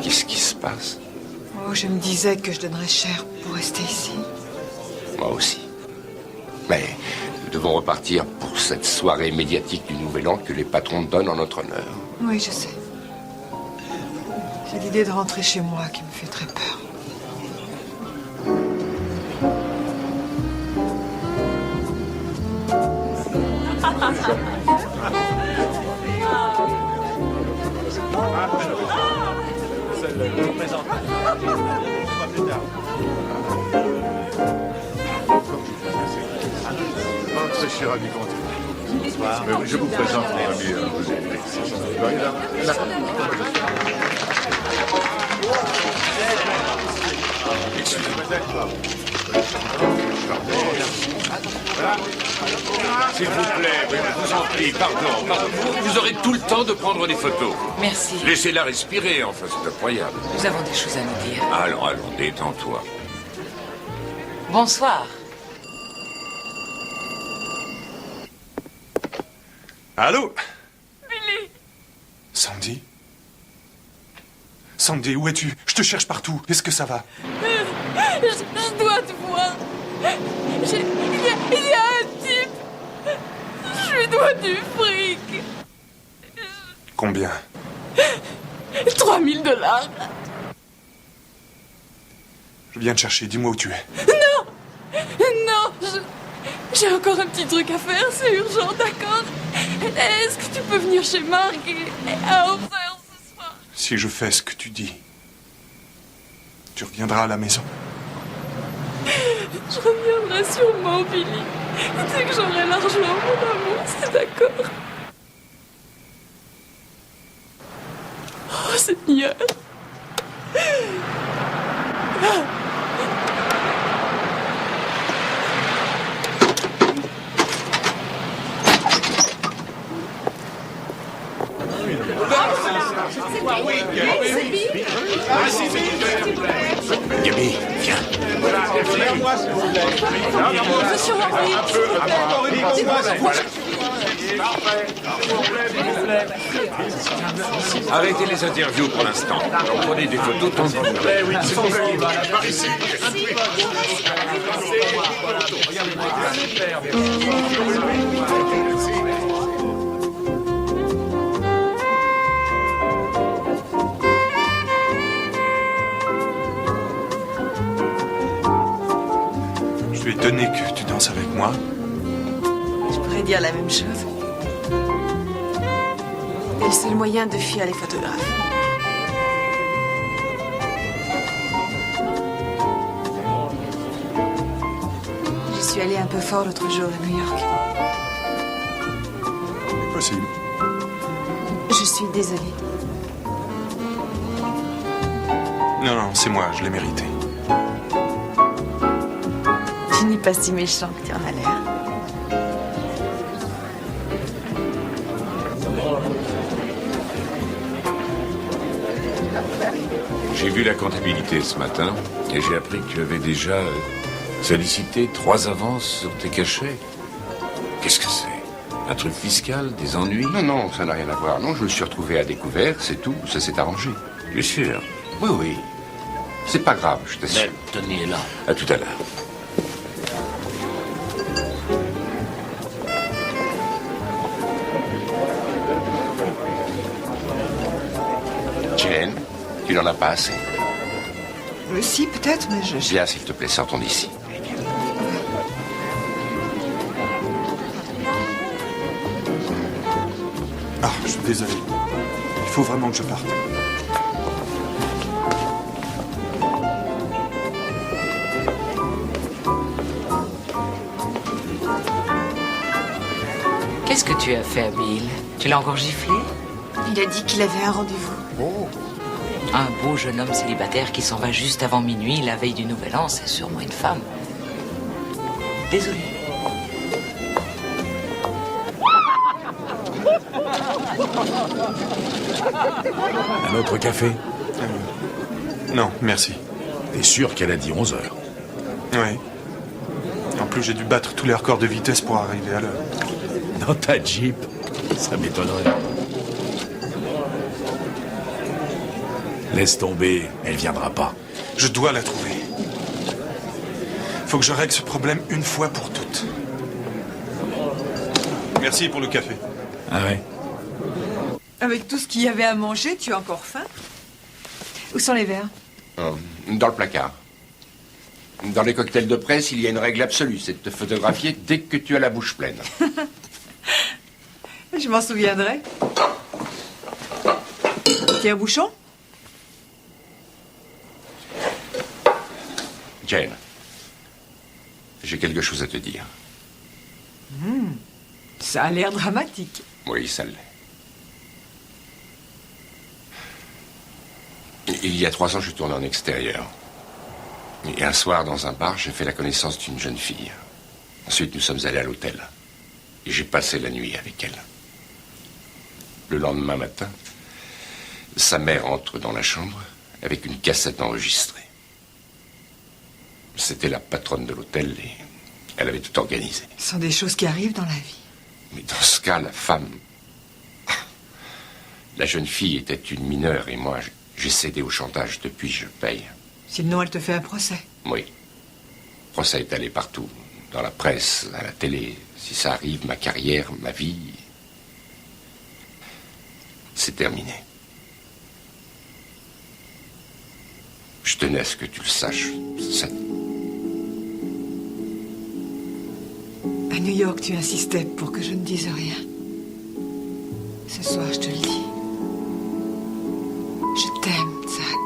Qu'est-ce qui se passe? Oh, je me disais que je donnerais cher pour rester ici. Moi aussi. Mais nous devons repartir pour cette soirée médiatique du Nouvel An que les patrons donnent en notre honneur. Oui, je sais. C'est l'idée de rentrer chez moi qui me fait très peur. Je suis ravi qu'on t'ait. Je vous présente mon ami José Félix. S'il vous plaît, oui, je vous en prie, pardon. Vous aurez tout le temps de prendre des photos. Merci. Laissez-la respirer, enfin, c'est incroyable. Nous avons des choses à nous dire. Allons, détends-toi. Bonsoir. Allô? Billy! Sandy? Sandy, où es-tu? Je te cherche partout. Est-ce que ça va? Je dois te voir. Il y a un type. Je lui dois du fric. Combien? 3000 $. Je viens te chercher. Dis-moi où tu es. Non, j'ai encore un petit truc à faire, c'est urgent, d'accord? Est-ce que tu peux venir chez Marc à 11h ce soir? Si je fais ce que tu dis, tu reviendras à la maison. Je reviendrai sûrement, Billy. Dès que j'aurai l'argent, mon amour, c'est d'accord. Oh, Seigneur. Gabi, viens. Monsieur Henry, Arrêtez les interviews pour l'instant. Prenez des photos tant que vous voulez. Oui, s'il vous plaît, par ici. Je suis étonné que tu danses avec moi. Je pourrais dire la même chose. Et le seul moyen de fuir les photographes. Je suis allée un peu fort l'autre jour à New York. Possible. Je suis désolée. Non, c'est moi, je l'ai mérité. Tu n'es pas si méchant que tu en as l'air. J'ai vu la comptabilité ce matin et j'ai appris que tu avais déjà sollicité 3 avances sur tes cachets. Qu'est-ce que c'est? Un truc fiscal? Des ennuis? Non, ça n'a rien à voir. Non, je me suis retrouvé à découvert, c'est tout. Ça s'est arrangé. Bien sûr. Oui. C'est pas grave, je t'assure. Ned, Tony est là. À tout à l'heure. Jane, tu n'en as pas assez. Si, peut-être, mais je... Viens, s'il te plaît, sortons d'ici. Ah, je suis désolé. Il faut vraiment que je parte. Qu'est-ce que tu as fait à Bill? Tu l'as encore giflé? Il a dit qu'il avait un rendez-vous. Oh. Un beau jeune homme célibataire qui s'en va juste avant minuit, la veille du Nouvel An, c'est sûrement une femme. Désolé. Un autre café? Non, merci. T'es sûr qu'elle a dit 11 heures? Oui. En plus, j'ai dû battre tous les records de vitesse pour arriver à l'heure. Dans ta Jeep? Ça m'étonnerait. Laisse tomber, elle viendra pas. Je dois la trouver. Faut que je règle ce problème une fois pour toutes. Merci pour le café. Ah ouais? Avec tout ce qu'il y avait à manger, tu as encore faim? Où sont les verres? Dans le placard. Dans les cocktails de presse, il y a une règle absolue, c'est de te photographier dès que tu as la bouche pleine. Je m'en souviendrai. Tiens, un bouchon? Jane, j'ai quelque chose à te dire. Ça a l'air dramatique. Oui, ça l'est. Il y a 3 ans, je tournais en extérieur. Et un soir, dans un bar, j'ai fait la connaissance d'une jeune fille. Ensuite, nous sommes allés à l'hôtel. Et j'ai passé la nuit avec elle. Le lendemain matin, sa mère entre dans la chambre avec une cassette enregistrée. C'était la patronne de l'hôtel et elle avait tout organisé. Ce sont des choses qui arrivent dans la vie. Mais dans ce cas, la femme... La jeune fille était une mineure et moi, j'ai cédé au chantage. Depuis, je paye. Sinon, elle te fait un procès. Oui. Le procès est allé partout. Dans la presse, à la télé. Si ça arrive, ma carrière, ma vie... C'est terminé. Je tenais à ce que tu le saches. À New York, tu insistais pour que je ne dise rien. Ce soir, je te le dis. Je t'aime, Zach.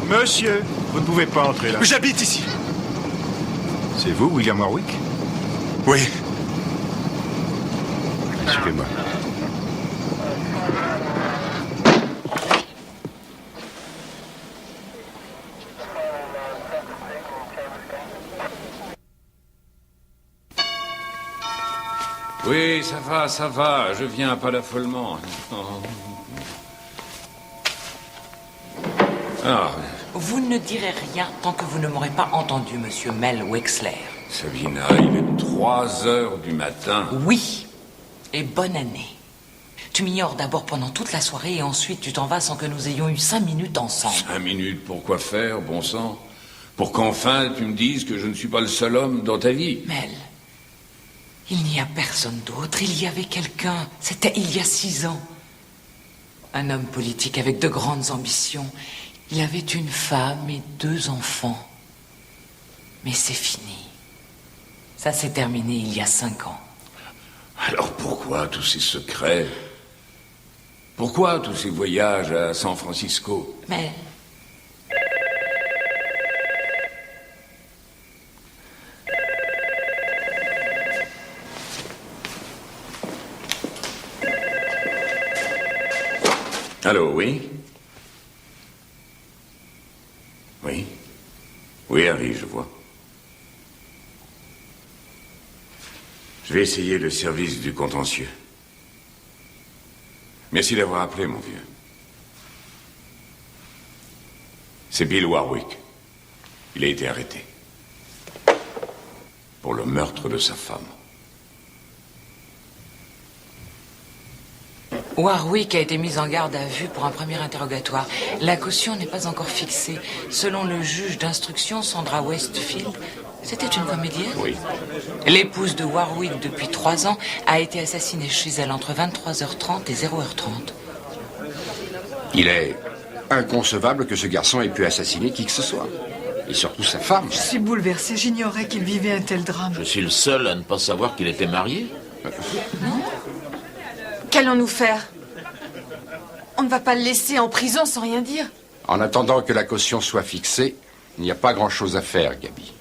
Monsieur, vous ne pouvez pas entrer là. J'habite ici. C'est vous, William Warwick? Oui. Suivez-moi. Oui, ça va, je viens pas d'affolement. Ah. Vous ne direz rien tant que vous ne m'aurez pas entendu, monsieur Mel Wexler. Sabina, il est 3 heures du matin. Oui. Et bonne année. Tu m'ignores d'abord pendant toute la soirée et ensuite tu t'en vas sans que nous ayons eu 5 minutes ensemble. 5 minutes pour quoi faire, bon sang? Pour qu'enfin tu me dises que je ne suis pas le seul homme dans ta vie. Mel, Il n'y a personne d'autre. Il y avait quelqu'un. C'était il y a 6 ans. Un homme politique avec de grandes ambitions. Il avait une femme et 2 enfants. Mais c'est fini. Ça s'est terminé il y a 5 ans. Alors pourquoi tous ces secrets? Pourquoi tous ces voyages à San Francisco? Mais... Allô, oui? Oui? Oui, Harry, je vois. Je vais essayer le service du contentieux. Merci d'avoir appelé, mon vieux. C'est Bill Warwick. Il a été arrêté. Pour le meurtre de sa femme. Warwick a été mis en garde à vue pour un premier interrogatoire. La caution n'est pas encore fixée. Selon le juge d'instruction, Sandra Westfield, c'était une comédienne? Oui. L'épouse de Warwick depuis 3 ans a été assassinée chez elle entre 23h30 et 0h30. Il est inconcevable que ce garçon ait pu assassiner qui que ce soit. Et surtout sa femme. Je suis bouleversée. J'ignorais qu'il vivait un tel drame. Je suis le seul à ne pas savoir qu'il était marié. Non. Qu'allons-nous faire? On ne va pas le laisser en prison sans rien dire. En attendant que la caution soit fixée, il n'y a pas grand-chose à faire, Gaby.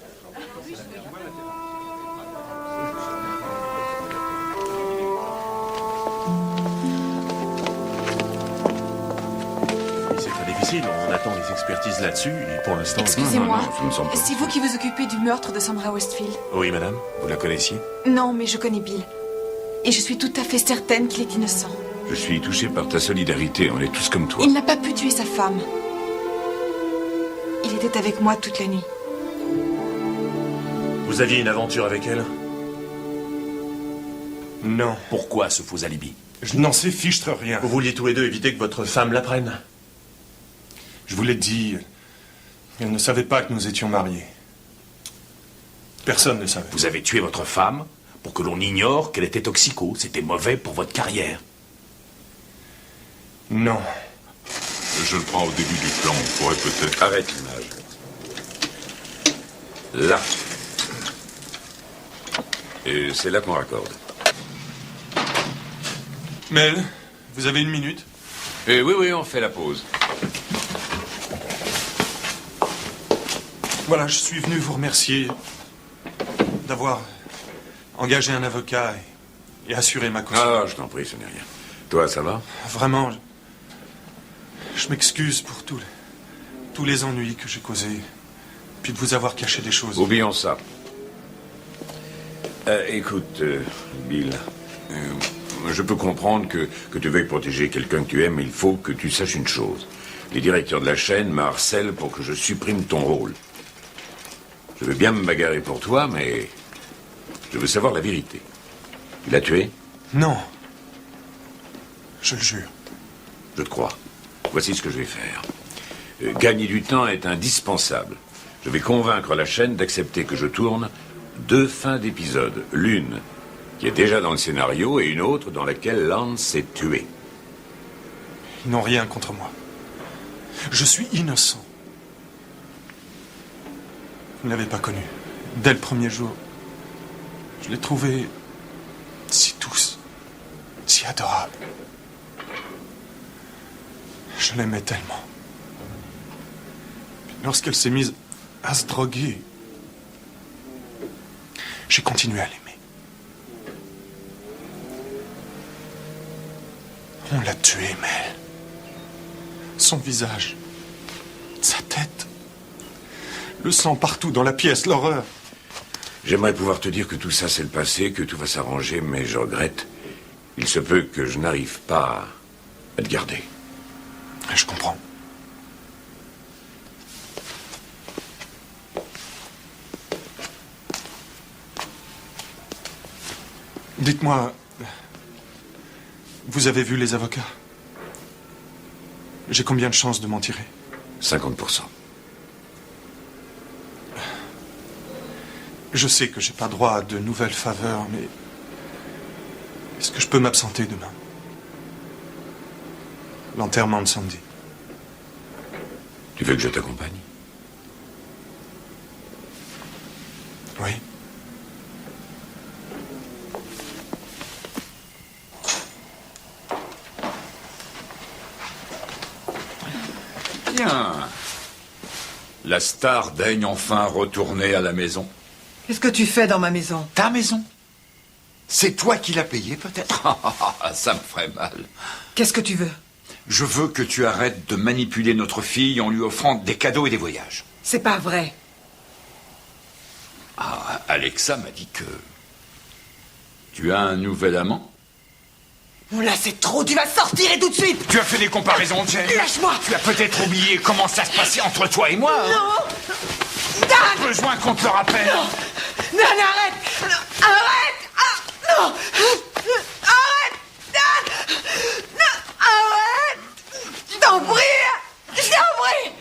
C'est très difficile, on attend les expertises là-dessus, et pour l'instant... Excusez-moi, Non, ce ne semble pas. c'est vous qui vous occupez du meurtre de Sandra Westfield? Oui, madame, vous la connaissiez? Non, mais je connais Bill. Et je suis tout à fait certaine qu'il est innocent. Je suis touché par ta solidarité, on est tous comme toi. Il n'a pas pu tuer sa femme. Il était avec moi toute la nuit. Vous aviez une aventure avec elle? Non. Pourquoi ce faux alibi? Je n'en sais fichtre rien. Vous vouliez tous les deux éviter que votre femme l'apprenne? Je vous l'ai dit, elle ne savait pas que nous étions mariés. Personne ne savait. Vous avez tué votre femme pour que l'on ignore qu'elle était toxico. C'était mauvais pour votre carrière. Non. Je le prends au début du plan, on pourrait peut-être... Arrête l'image. Là. Et c'est là qu'on raccorde. Mel, vous avez 1 minute? Oui, on fait la pause. Voilà, je suis venu vous remercier d'avoir engagé un avocat et assuré ma caution. Ah, je t'en prie, ce n'est rien. Toi, ça va? Vraiment, je m'excuse pour tous les ennuis que j'ai causés, puis de vous avoir caché des choses. Oublions ça. Écoute, Bill, je peux comprendre que tu veuilles protéger quelqu'un que tu aimes, mais il faut que tu saches une chose. Les directeurs de la chaîne m'harcèlent pour que je supprime ton rôle. Je veux bien me bagarrer pour toi, mais je veux savoir la vérité. Tu l'as tué? Non. Je le jure. Je te crois. Voici ce que je vais faire. Gagner du temps est indispensable. Je vais convaincre la chaîne d'accepter que je tourne 2 fins d'épisode. L'une qui est déjà dans le scénario et une autre dans laquelle Lance est tué. Ils n'ont rien contre moi. Je suis innocent. Vous ne l'avez pas connu. Dès le premier jour, je l'ai trouvé si douce, si adorable. Je l'aimais tellement. Puis lorsqu'elle s'est mise à se droguer, j'ai continué à l'aimer. On l'a tuée, Mel. Son visage, sa tête, le sang partout dans la pièce, l'horreur. J'aimerais pouvoir te dire que tout ça c'est le passé, que tout va s'arranger, mais je regrette. Il se peut que je n'arrive pas à te garder. Je comprends. Dites-moi, vous avez vu les avocats? J'ai combien de chances de m'en tirer? 50%. Je sais que j'ai pas droit à de nouvelles faveurs, mais Est-ce que je peux m'absenter demain? L'enterrement de Sandy. Tu veux que je t'accompagne? Oui. Bien. La star daigne enfin retourner à la maison. Qu'est-ce que tu fais dans ma maison? Ta maison? C'est toi qui l'as payée, peut-être? Ça me ferait mal. Qu'est-ce que tu veux? Je veux que tu arrêtes de manipuler notre fille en lui offrant des cadeaux et des voyages. C'est pas vrai. Ah, Alexa m'a dit que... Tu as un nouvel amant? Oh là, c'est trop, tu vas sortir et tout de suite! Tu as fait des comparaisons, Jane? Lâche-moi! Tu as peut-être oublié comment ça se passait entre toi et moi, hein? Non! Dan! Besoin qu'on te le rappelle? Non! Dan, arrête! Non, arrête! Ah, non! Arrête! Dan! Non, arrête! Je t'en prie! Je t'en prie!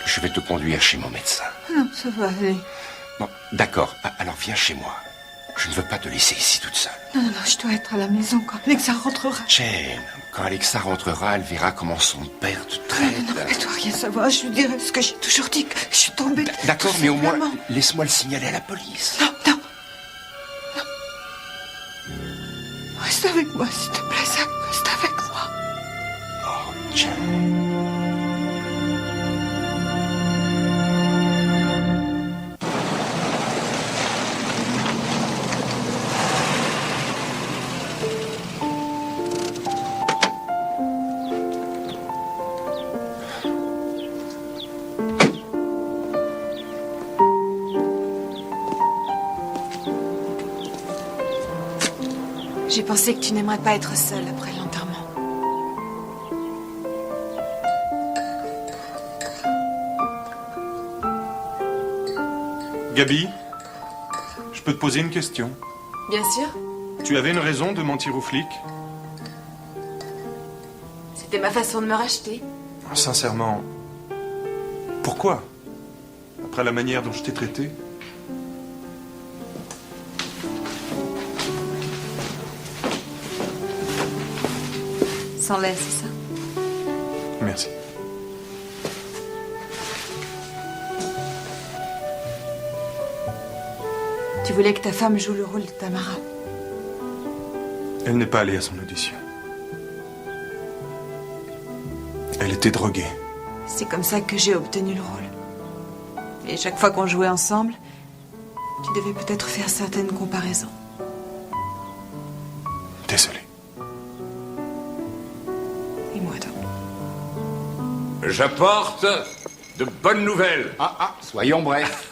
Je vais te conduire chez mon médecin. Non, ça va aller. Bon, d'accord. Alors viens chez moi. Je ne veux pas te laisser ici toute seule. Non, je dois être à la maison quand Alexa rentrera. Jane, quand Alexa rentrera, elle verra comment son père te traite. Non, elle doit rien savoir. Je lui dirai ce que j'ai toujours dit, que je suis tombée. D'accord, mais au moins, laisse-moi le signaler à la police. Non. Reste avec moi, s'il te plaît, Zach. Reste avec moi. Oh, Jane. J'ai pensé que tu n'aimerais pas être seule après l'enterrement. Gabi, je peux te poser une question? Bien sûr. Tu avais une raison de mentir aux flics? C'était ma façon de me racheter. Sincèrement, pourquoi? Après la manière dont je t'ai traité? Sans lait, c'est ça? Merci. Tu voulais que ta femme joue le rôle de Tamara. Elle n'est pas allée à son audition. Elle était droguée. C'est comme ça que j'ai obtenu le rôle. Et chaque fois qu'on jouait ensemble, tu devais peut-être faire certaines comparaisons. Désolé. Et moi donc. J'apporte de bonnes nouvelles. Soyons brefs.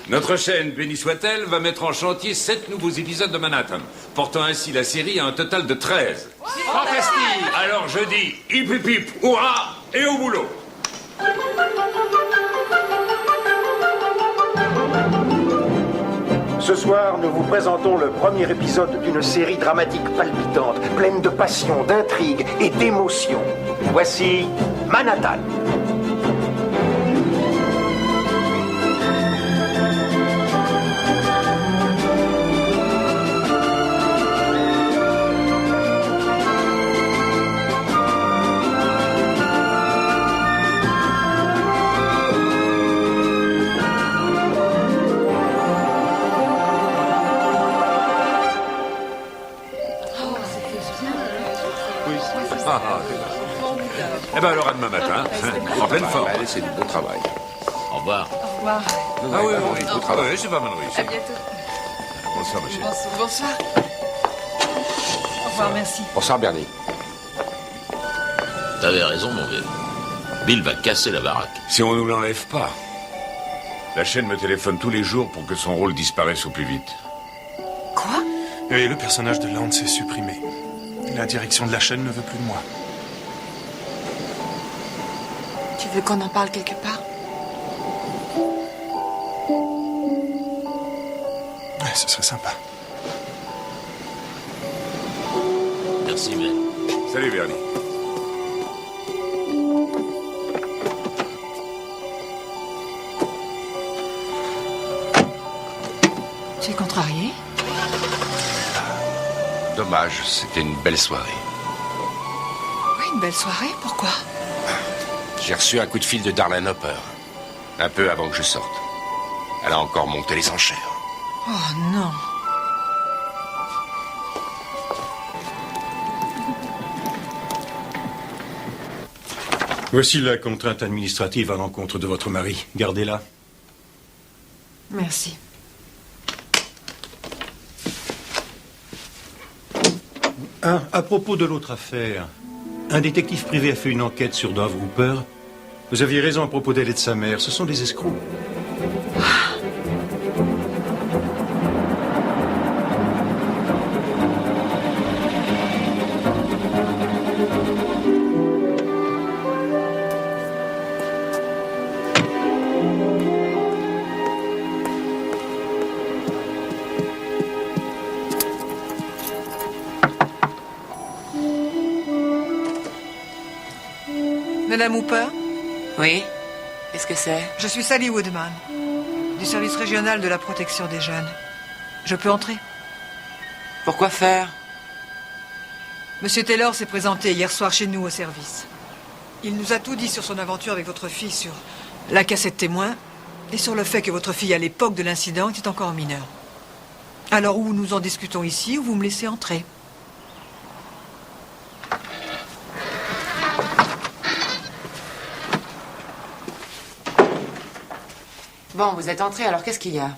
Notre chaîne, bénie soit-elle, va mettre en chantier 7 nouveaux épisodes de Manhattan, portant ainsi la série à un total de 13. Fantastique! Alors je dis hip hip hip, hurrah et au boulot. Ce soir, nous vous présentons le premier épisode d'une série dramatique palpitante, pleine de passion, d'intrigue et d'émotion. Voici Manhattan. Eh ben alors à demain matin, en pleine forme. Allez, c'est du beau travail. Au revoir. Au revoir. Ah oui, beau travail. Oui, c'est pas mal réussi. À bientôt. Bonsoir, monsieur. Bonsoir. Au revoir, merci. Bonsoir, Bernie. T'avais raison, mon vieux. Bill va casser la baraque. Si on nous l'enlève pas. La chaîne me téléphone tous les jours pour que son rôle disparaisse au plus vite. Quoi? Et le personnage de Lance est supprimé. La direction de la chaîne ne veut plus de moi. Tu veux qu'on en parle quelque part? Ouais, ce serait sympa. Merci, Ben. Salut, Bernie. Tu es contrarié? Dommage, c'était une belle soirée. Oui, une belle soirée. Pourquoi? J'ai reçu un coup de fil de Darlene Hopper. Un peu avant que je sorte. Elle a encore monté les enchères. Oh non. Voici la contrainte administrative à l'encontre de votre mari. Gardez-la. Merci. Ah, à propos de l'autre affaire, un détective privé a fait une enquête sur Dove Hooper. Vous aviez raison à propos d'elle et de sa mère. Ce sont des escrocs. Madame Hooper? Oui? Qu'est-ce que c'est? Je suis Sally Woodman, du service régional de la protection des jeunes. Je peux entrer? Pourquoi faire? Monsieur Taylor s'est présenté hier soir chez nous au service. Il nous a tout dit sur son aventure avec votre fille, sur la cassette témoin et sur le fait que votre fille, à l'époque de l'incident, était encore mineure. Alors, ou nous en discutons ici, ou vous me laissez entrer. Bon, vous êtes entré, alors qu'est-ce qu'il y a?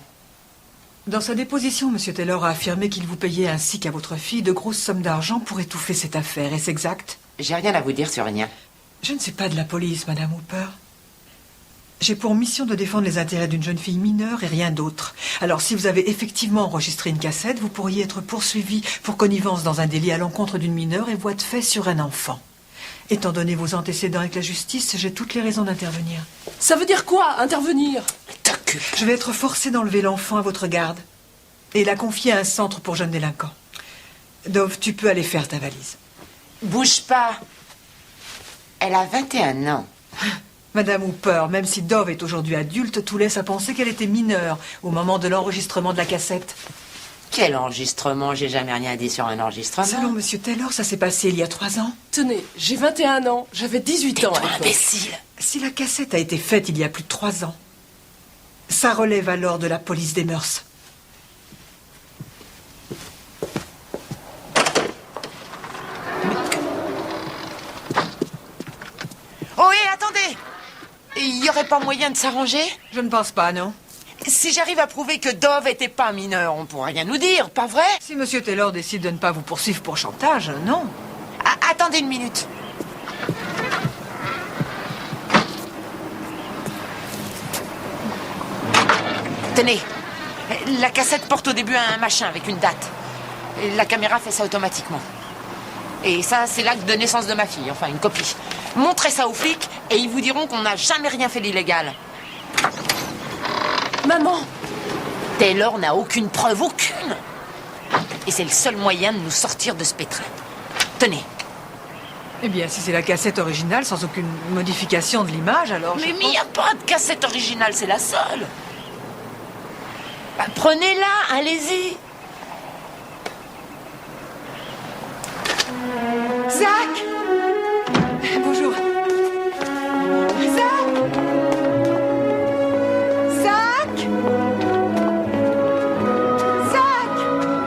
Dans sa déposition, Monsieur Taylor a affirmé qu'il vous payait ainsi qu'à votre fille de grosses sommes d'argent pour étouffer cette affaire. Est-ce exact? J'ai rien à vous dire sur rien. Je ne suis pas de la police, Madame Hooper. J'ai pour mission de défendre les intérêts d'une jeune fille mineure et rien d'autre. Alors, si vous avez effectivement enregistré une cassette, vous pourriez être poursuivi pour connivence dans un délit à l'encontre d'une mineure et voie de fait sur un enfant. Étant donné vos antécédents avec la justice, j'ai toutes les raisons d'intervenir. Ça veut dire quoi, intervenir? Je vais être forcée d'enlever l'enfant à votre garde et la confier à un centre pour jeunes délinquants. Dove, tu peux aller faire ta valise. Bouge pas. Elle a 21 ans. Madame Hooper, même si Dove est aujourd'hui adulte, tout laisse à penser qu'elle était mineure au moment de l'enregistrement de la cassette. Quel enregistrement? J'ai jamais rien dit sur un enregistrement. Selon Monsieur Taylor, ça s'est passé il y a 3 ans. Tenez, j'ai 21 ans, j'avais 18 ans. Tais-toi, imbécile. Si la cassette a été faite il y a plus de 3 ans, ça relève alors de la police des mœurs. Oh, hé, attendez! Il n'y aurait pas moyen de s'arranger? Je ne pense pas, non. Si j'arrive à prouver que Dove était pas mineur, on pourra rien nous dire, pas vrai? Si Monsieur Taylor décide de ne pas vous poursuivre pour chantage, non. Attendez une minute. Tenez, la cassette porte au début un machin avec une date. Et la caméra fait ça automatiquement. Et ça, c'est l'acte de naissance de ma fille, enfin une copie. Montrez ça aux flics et ils vous diront qu'on n'a jamais rien fait d'illégal. Maman! Taylor n'a aucune preuve, aucune. Et c'est le seul moyen de nous sortir de ce pétrin. Tenez. Eh bien, si c'est la cassette originale, sans aucune modification de l'image, alors... Mais il n'y a pas de cassette originale, c'est la seule. Bah, prenez-la, allez-y. Zach! Bonjour. Zach! Zach! Zach!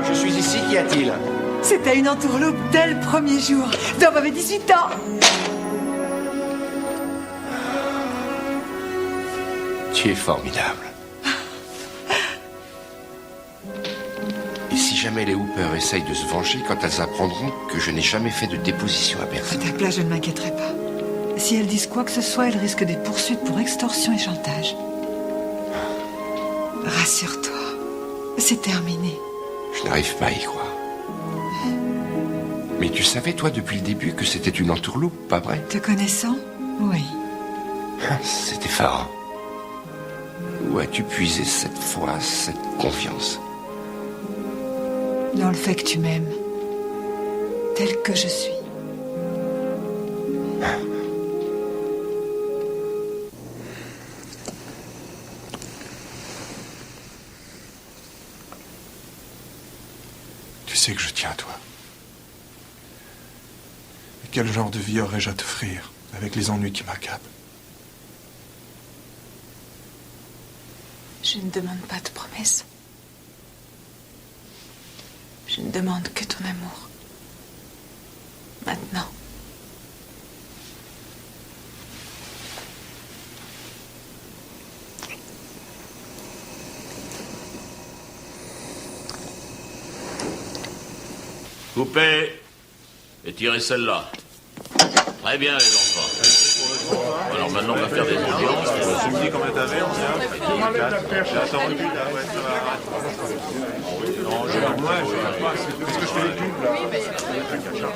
Je suis ici, qu'y a-t-il? C'était une entourloupe dès le premier jour. Dove avait 18 ans. Tu es formidable. Et si jamais les Hooper essayent de se venger quand elles apprendront que je n'ai jamais fait de déposition à personne? À ta place, je ne m'inquiéterai pas. Si elles disent quoi que ce soit, elles risquent des poursuites pour extorsion et chantage. Rassure-toi, c'est terminé. Je n'arrive pas à y croire. Mais tu savais, toi, depuis le début, que c'était une entourloupe, pas vrai? Te connaissant, oui. C'est effarant. Où as-tu puisé cette foi, cette confiance? Dans le fait que tu m'aimes. Tel que je suis. Tu sais que je tiens à toi. Et quel genre de vie aurais-je à t'offrir avec les ennuis qui m'accablent? Je ne demande pas de promesses. Je ne demande que ton amour. Maintenant. Coupez et tirez celle-là. Très bien, les enfants. Alors maintenant, on va faire des audiences. Tu me dis combien t'avais, on vient. J'ai attendu, là, ouais, ça va. Non, je vais moi, qu'est-ce que je fais les pubs, là?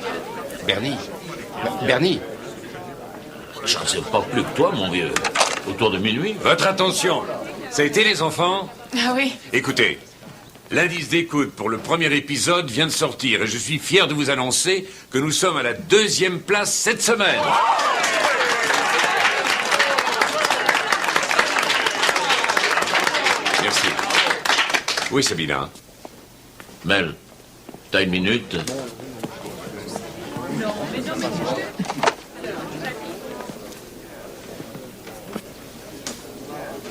Bernie. Je ne sais pas plus que toi, mon vieux. Autour de minuit. Votre attention. Ça a été, les enfants? Ah oui. Écoutez, l'indice d'écoute pour le premier épisode vient de sortir et je suis fier de vous annoncer que nous sommes à la 2e place cette semaine. Merci. Oui, Sabina. Mel, t'as une minute?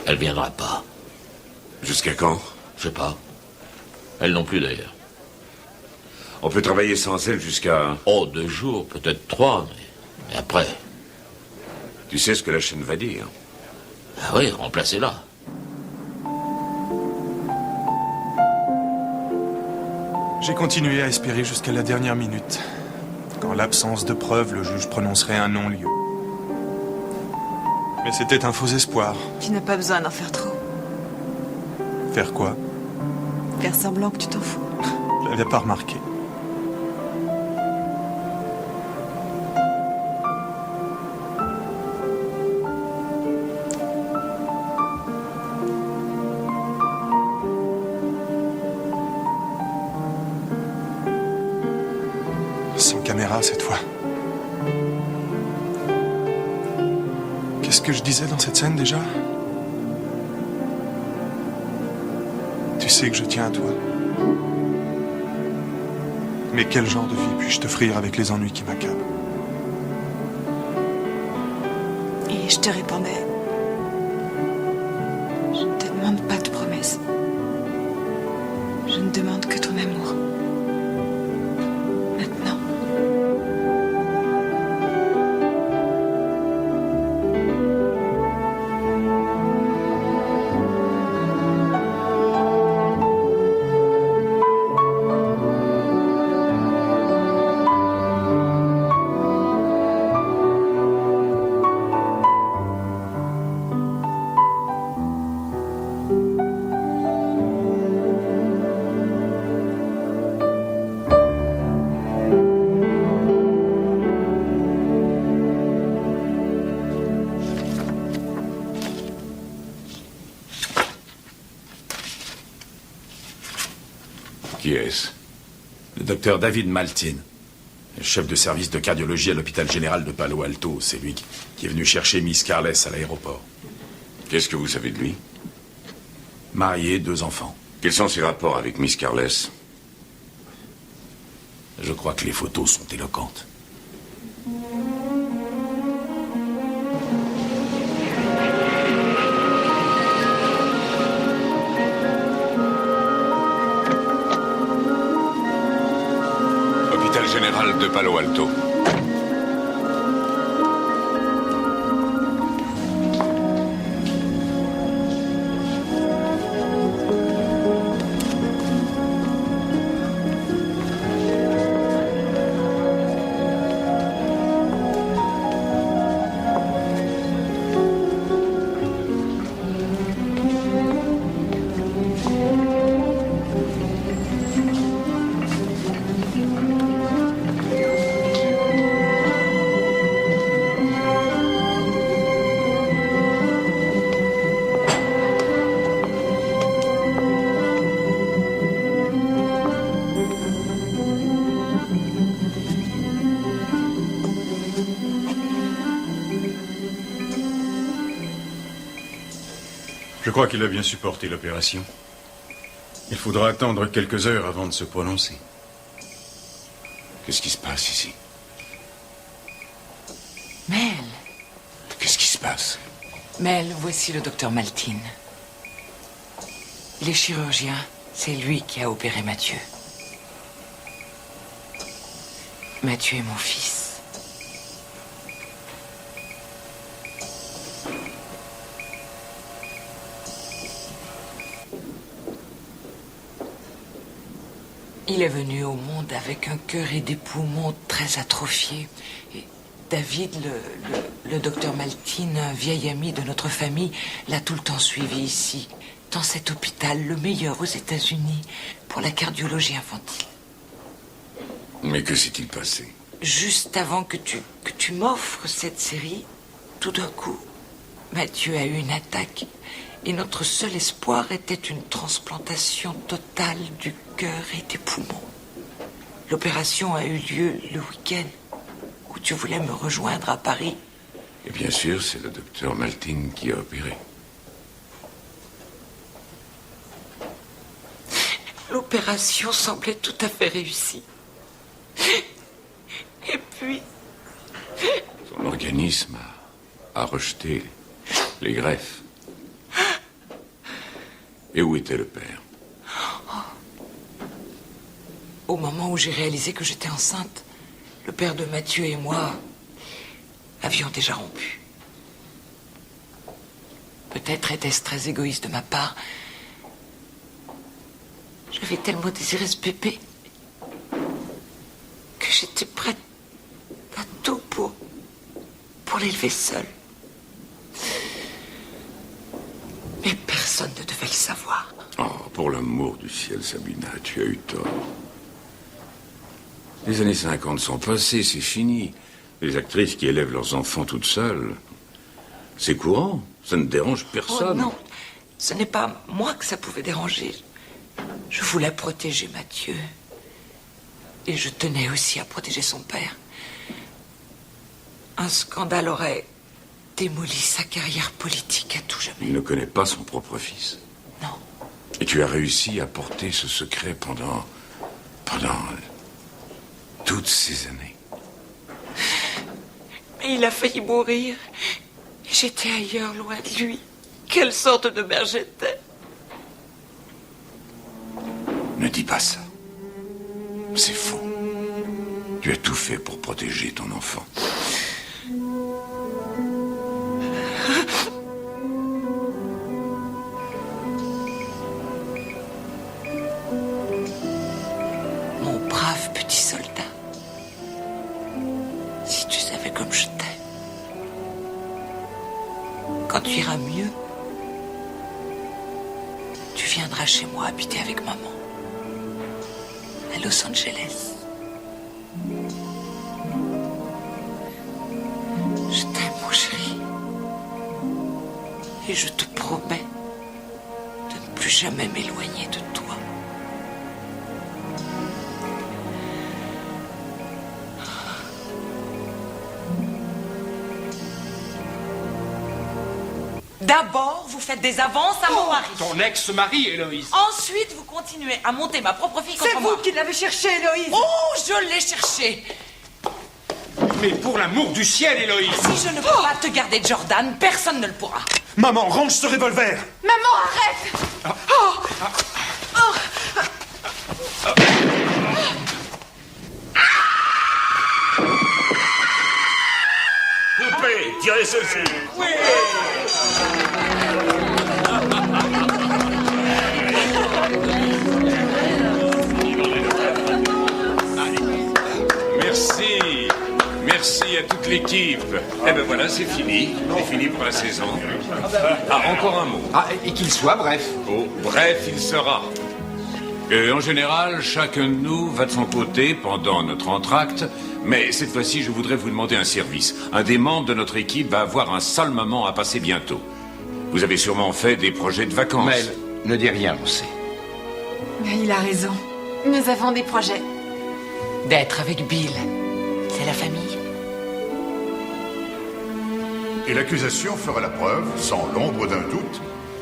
Elle viendra pas. Jusqu'à quand? Je sais pas. Elle non plus, d'ailleurs. On peut travailler sans elle jusqu'à... Oh, 2 jours, peut-être 3, mais... Et après? Tu sais ce que la chaîne va dire? Ah oui, remplacez-la. J'ai continué à espérer jusqu'à la dernière minute. Qu'en l'absence de preuves, le juge prononcerait un non-lieu. Mais c'était un faux espoir. Tu n'as pas besoin d'en faire trop. Faire quoi? Faire semblant que tu t'en fous. Je l'avais pas remarqué. Sans caméra cette fois. Qu'est-ce que je disais dans cette scène déjà? Tu sais que je tiens à toi. Mais quel genre de vie puis-je t'offrir avec les ennuis qui m'accablent? Et je te répondais. Je ne te demande pas de promesses. Je ne demande que ton amour. Maintenant. Qui est-ce? Le docteur David Maltin, chef de service de cardiologie à l'hôpital général de Palo Alto. C'est lui qui est venu chercher Miss Carless à l'aéroport. Qu'est-ce que vous savez de lui? Marié, 2 enfants. Quels sont ses rapports avec Miss Carless? Je crois que les photos sont éloquentes. Hôpital général de Palo Alto. Je crois qu'il a bien supporté l'opération. Il faudra attendre quelques heures avant de se prononcer. Qu'est-ce qui se passe ici? Mel. Qu'est-ce qui se passe? Mel, voici le docteur Maltin. Il est chirurgien. C'est lui qui a opéré Mathieu. Mathieu est mon fils. Il est venu au monde avec un cœur et des poumons très atrophiés. Et David, le docteur Maltin, un vieil ami de notre famille, l'a tout le temps suivi ici, dans cet hôpital, le meilleur aux États-Unis, pour la cardiologie infantile. Mais que s'est-il passé? Juste avant que tu m'offres cette série, tout d'un coup, Mathieu a eu une attaque. Et notre seul espoir était une transplantation totale du cœur et des poumons. L'opération a eu lieu le week-end où tu voulais me rejoindre à Paris. Et bien sûr, c'est le docteur Maltin qui a opéré. L'opération semblait tout à fait réussie. Et puis... Son organisme a rejeté les greffes. Et où était le père? Au moment où j'ai réalisé que j'étais enceinte, le père de Mathieu et moi avions déjà rompu. Peut-être était-ce très égoïste de ma part. J'avais tellement désiré ce bébé que j'étais prête à tout pour l'élever seule. Mais personne ne devait le savoir. Oh, pour l'amour du ciel, Sabina, tu as eu tort. Les années 50 sont passées, c'est fini. Les actrices qui élèvent leurs enfants toutes seules, c'est courant, ça ne dérange personne. Oh non, ce n'est pas moi que ça pouvait déranger. Je voulais protéger Mathieu. Et je tenais aussi à protéger son père. Un scandale aurait démoli sa carrière politique à tout jamais. Il ne connaît pas son propre fils. Non. Et tu as réussi à porter ce secret pendant toutes ces années. Mais il a failli mourir. Et j'étais ailleurs, loin de lui. Quelle sorte de mère j'étais. Ne dis pas ça. C'est faux. Tu as tout fait pour protéger ton enfant. Mon brave petit soldat. Si tu savais comme je t'aime. Quand tu iras mieux, tu viendras chez moi habiter avec maman. À Los Angeles. Je t'aime, mon chéri. Et je te promets de ne plus jamais m'éloigner de toi. D'abord, vous faites des avances à mon mari. Ton ex-mari, Héloïse. Ensuite, vous continuez à monter ma propre fille contre moi. C'est vous qui l'avez cherché, Héloïse. Oh, je l'ai cherché. Mais pour l'amour du ciel, Héloïse. Si je ne peux pas te garder Jordan, personne ne le pourra. Maman, range ce revolver. Maman, arrête. Coupez, tirez ceci. Oui. Merci à toute l'équipe. Eh ben voilà, c'est fini. C'est fini pour la saison. Ah, encore un mot. Ah, et qu'il soit bref. Oh, bref, il sera. En général, chacun de nous va de son côté pendant notre entracte, mais cette fois-ci, je voudrais vous demander un service. Un des membres de notre équipe va avoir un sale moment à passer bientôt. Vous avez sûrement fait des projets de vacances. Mel, ne dis rien, on sait. Mais il a raison. Nous avons des projets. D'être avec Bill, c'est la famille. Et l'accusation fera la preuve, sans l'ombre d'un doute,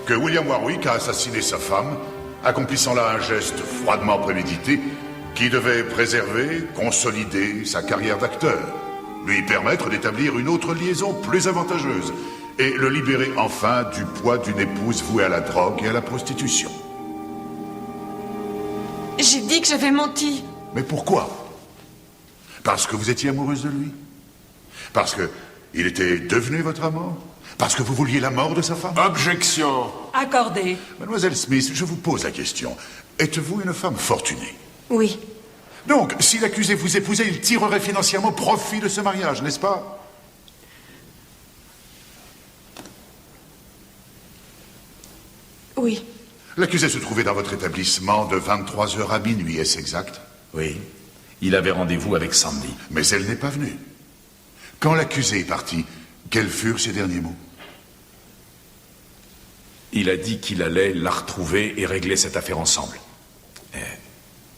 que William Warwick a assassiné sa femme, accomplissant là un geste froidement prémédité qui devait préserver, consolider sa carrière d'acteur, lui permettre d'établir une autre liaison plus avantageuse et le libérer enfin du poids d'une épouse vouée à la drogue et à la prostitution. J'ai dit que j'avais menti. Mais pourquoi? Parce que vous étiez amoureuse de lui? Parce que il était devenu votre amant? Parce que vous vouliez la mort de sa femme? Objection. Accordé. Mademoiselle Smith, je vous pose la question. Êtes-vous une femme fortunée? Oui. Donc, si l'accusé vous épousait, il tirerait financièrement profit de ce mariage, n'est-ce pas? Oui. L'accusé se trouvait dans votre établissement de 23h à minuit, est-ce exact? Oui. Il avait rendez-vous avec Sandy. Mais elle n'est pas venue. Quand l'accusé est parti, quels furent ses derniers mots? Il a dit qu'il allait la retrouver et régler cette affaire ensemble.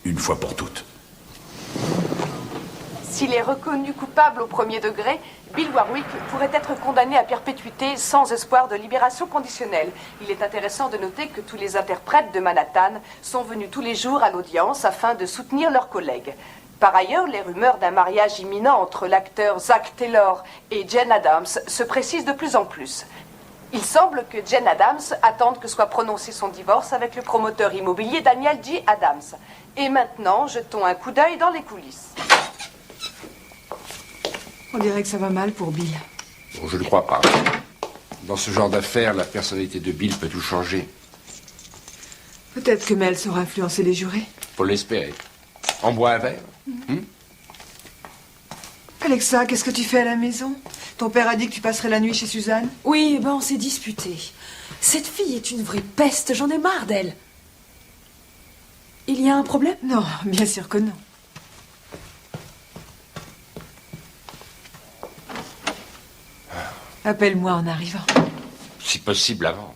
Une fois pour toutes. S'il est reconnu coupable au premier degré, Bill Warwick pourrait être condamné à perpétuité sans espoir de libération conditionnelle. Il est intéressant de noter que tous les interprètes de Manhattan sont venus tous les jours à l'audience afin de soutenir leurs collègues. Par ailleurs, les rumeurs d'un mariage imminent entre l'acteur Zach Taylor et Jane Addams se précisent de plus en plus. Il semble que Jane Addams attende que soit prononcé son divorce avec le promoteur immobilier Daniel J. Adams. Et maintenant, jetons un coup d'œil dans les coulisses. On dirait que ça va mal pour Bill. Bon, je ne crois pas. Dans ce genre d'affaires, la personnalité de Bill peut tout changer. Peut-être que Mel saura influencer les jurés. Faut l'espérer. On boit un verre? Alexa, qu'est-ce que tu fais à la maison? Ton père a dit que tu passerais la nuit chez Suzanne? Oui, ben on s'est disputé. Cette fille est une vraie peste, j'en ai marre d'elle. Il y a un problème? Non, bien sûr que non. Appelle-moi en arrivant. Si possible avant.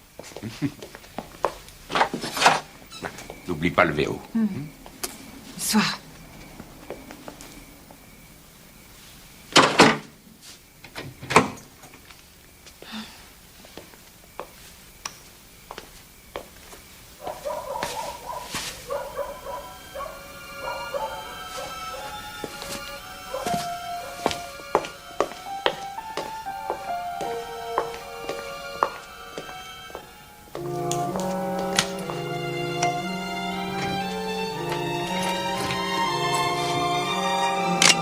N'oublie pas le verrou. Soir.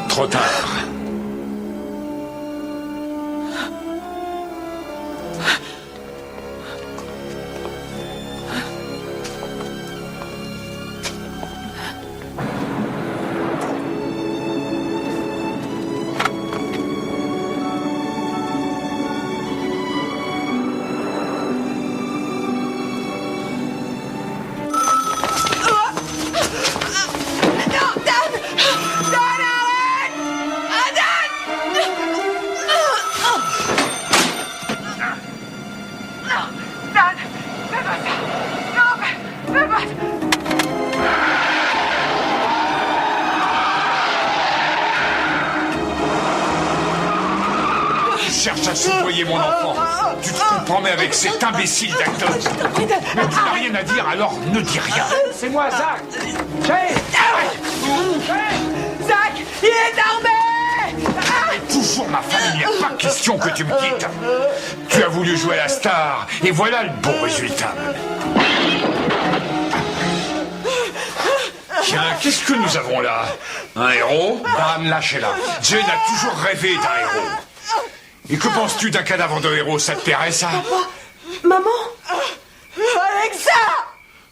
Trop tard. Cherche à soudoyer mon enfant. Tu te comprends, mais avec cet imbécile d'acteur. Mais tu n'as rien à dire, alors ne dis rien. C'est moi, Zach. Zach, il est armé. Toujours ma famille, il n'y a pas question que tu me quittes. Tu as voulu jouer à la star, et voilà le bon résultat. Tiens, qu'est-ce que nous avons là? Un héros? Bam, lâchez-la. Jane a toujours rêvé d'un héros. Et que penses-tu d'un cadavre de héros? Ça te plairait, ça? Papa, maman, Alexa!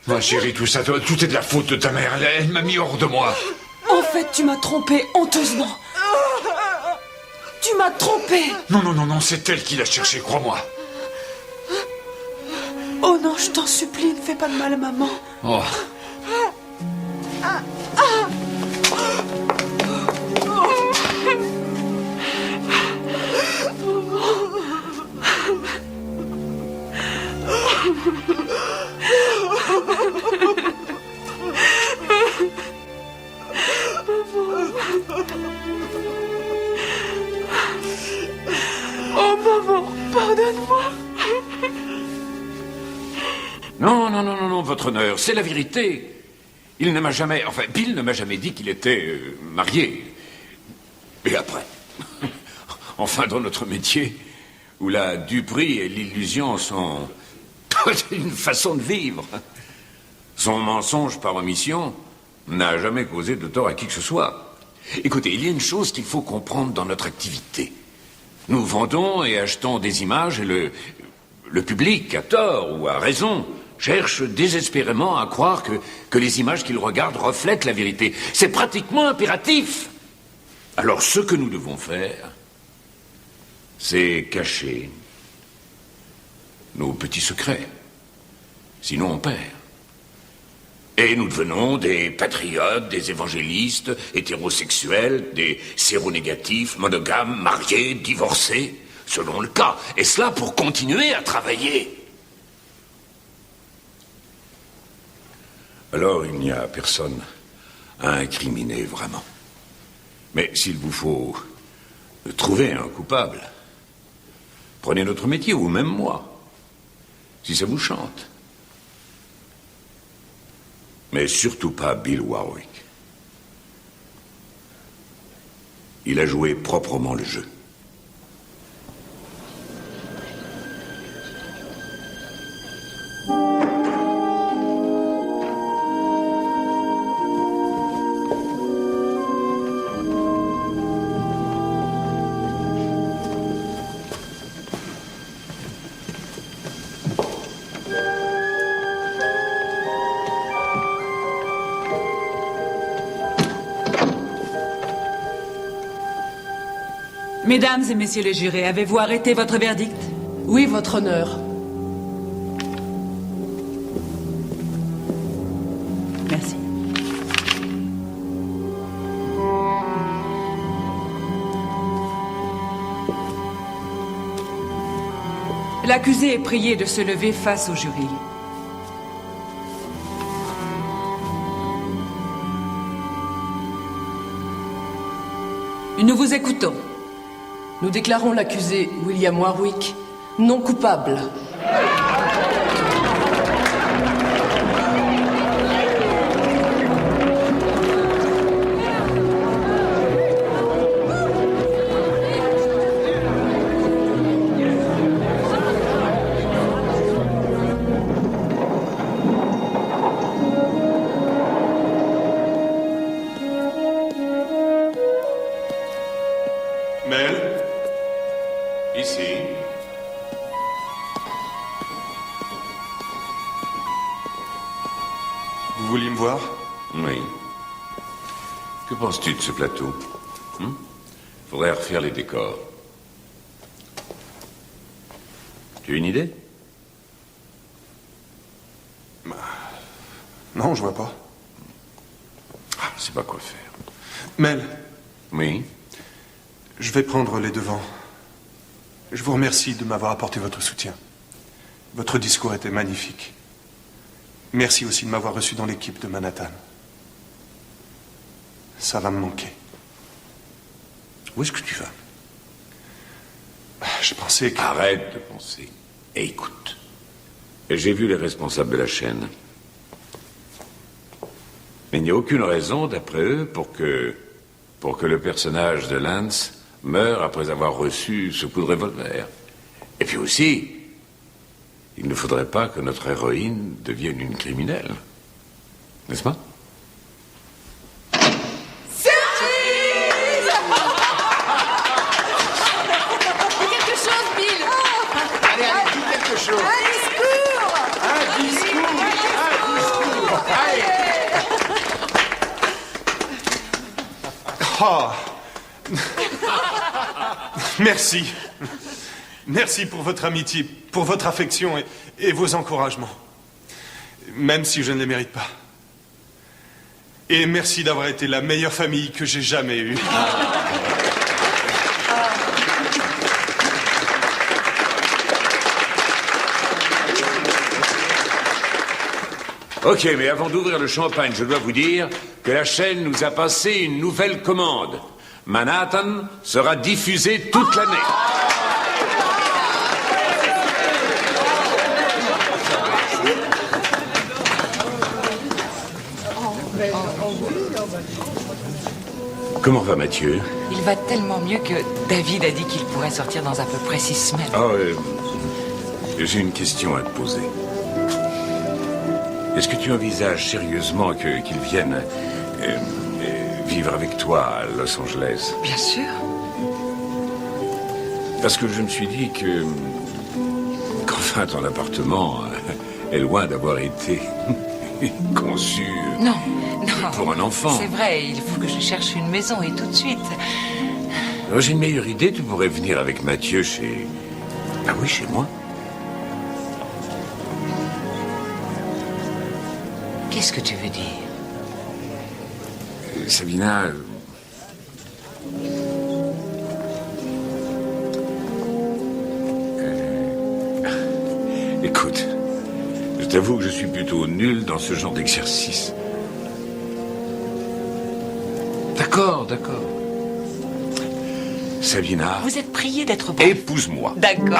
Ma chérie, tout ça, tout est de la faute de ta mère. Elle m'a mis hors de moi. en fait, tu m'as trompé honteusement. Tu m'as trompé. Non, non, non, non, c'est elle qui l'a cherché, crois-moi. Oh non, je t'en supplie, ne fais pas de mal à maman. Oh. Oh maman, pardonne-moi. Non, votre honneur, c'est la vérité. Il ne m'a jamais... Enfin, Bill ne m'a jamais dit qu'il était marié. Et après? Enfin, dans notre métier, où la duperie et l'illusion sont une façon de vivre. Son mensonge par omission n'a jamais causé de tort à qui que ce soit. Écoutez, il y a une chose qu'il faut comprendre dans notre activité. Nous vendons et achetons des images et le public, à tort ou à raison, cherche désespérément à croire que les images qu'il regarde reflètent la vérité. C'est pratiquement impératif. Alors ce que nous devons faire, c'est cacher nos petits secrets. Sinon on perd. Et nous devenons des patriotes, des évangélistes, hétérosexuels, des séronégatifs, monogames, mariés, divorcés, selon le cas. Et cela pour continuer à travailler. Alors il n'y a personne à incriminer vraiment. Mais s'il vous faut trouver un coupable, prenez notre métier, ou même moi, si ça vous chante. Mais surtout pas Bill Warwick. Il a joué proprement le jeu. Mesdames et messieurs les jurés, avez-vous arrêté votre verdict? Oui, votre honneur. Merci. L'accusé est prié de se lever face au jury. Nous vous écoutons. Nous déclarons l'accusé William Warwick non coupable. Qu'est-ce de ce plateau? Faudrait refaire les décors. Tu as une idée? Non, je vois pas. Ah, je sais pas quoi faire. Mel. Oui? Je vais prendre les devants. Je vous remercie de m'avoir apporté votre soutien. Votre discours était magnifique. Merci aussi de m'avoir reçu dans l'équipe de Manhattan. Ça va me manquer. Où est-ce que tu vas? Je pensais que... Arrête de penser. Et écoute. J'ai vu les responsables de la chaîne. Mais il n'y a aucune raison, d'après eux, pour que le personnage de Lance meure après avoir reçu ce coup de revolver. Et puis aussi, il ne faudrait pas que notre héroïne devienne une criminelle. N'est-ce pas? Oh. Merci. Merci pour votre amitié, pour votre affection et vos encouragements. Même si je ne les mérite pas. Et merci d'avoir été la meilleure famille que j'ai jamais eue. Ok, mais avant d'ouvrir le champagne, je dois vous dire que la chaîne nous a passé une nouvelle commande. Manhattan sera diffusé toute l'année. Comment va Mathieu? Il va tellement mieux que David a dit qu'il pourrait sortir dans à peu près 6 semaines. Oh, j'ai une question à te poser. Est-ce que tu envisages sérieusement qu'il vienne vivre avec toi à Los Angeles? Bien sûr. Parce que je me suis dit qu'enfin ton appartement est loin d'avoir été conçu Non. pour un enfant. C'est vrai, il faut que je cherche une maison et tout de suite. J'ai une meilleure idée, tu pourrais venir avec Mathieu chez... Ah oui, chez moi. Qu'est-ce que tu veux dire? Sabina... Écoute, je t'avoue que je suis plutôt nul dans ce genre d'exercice. D'accord. Sabina... Vous êtes priée d'être bon. Épouse-moi. D'accord.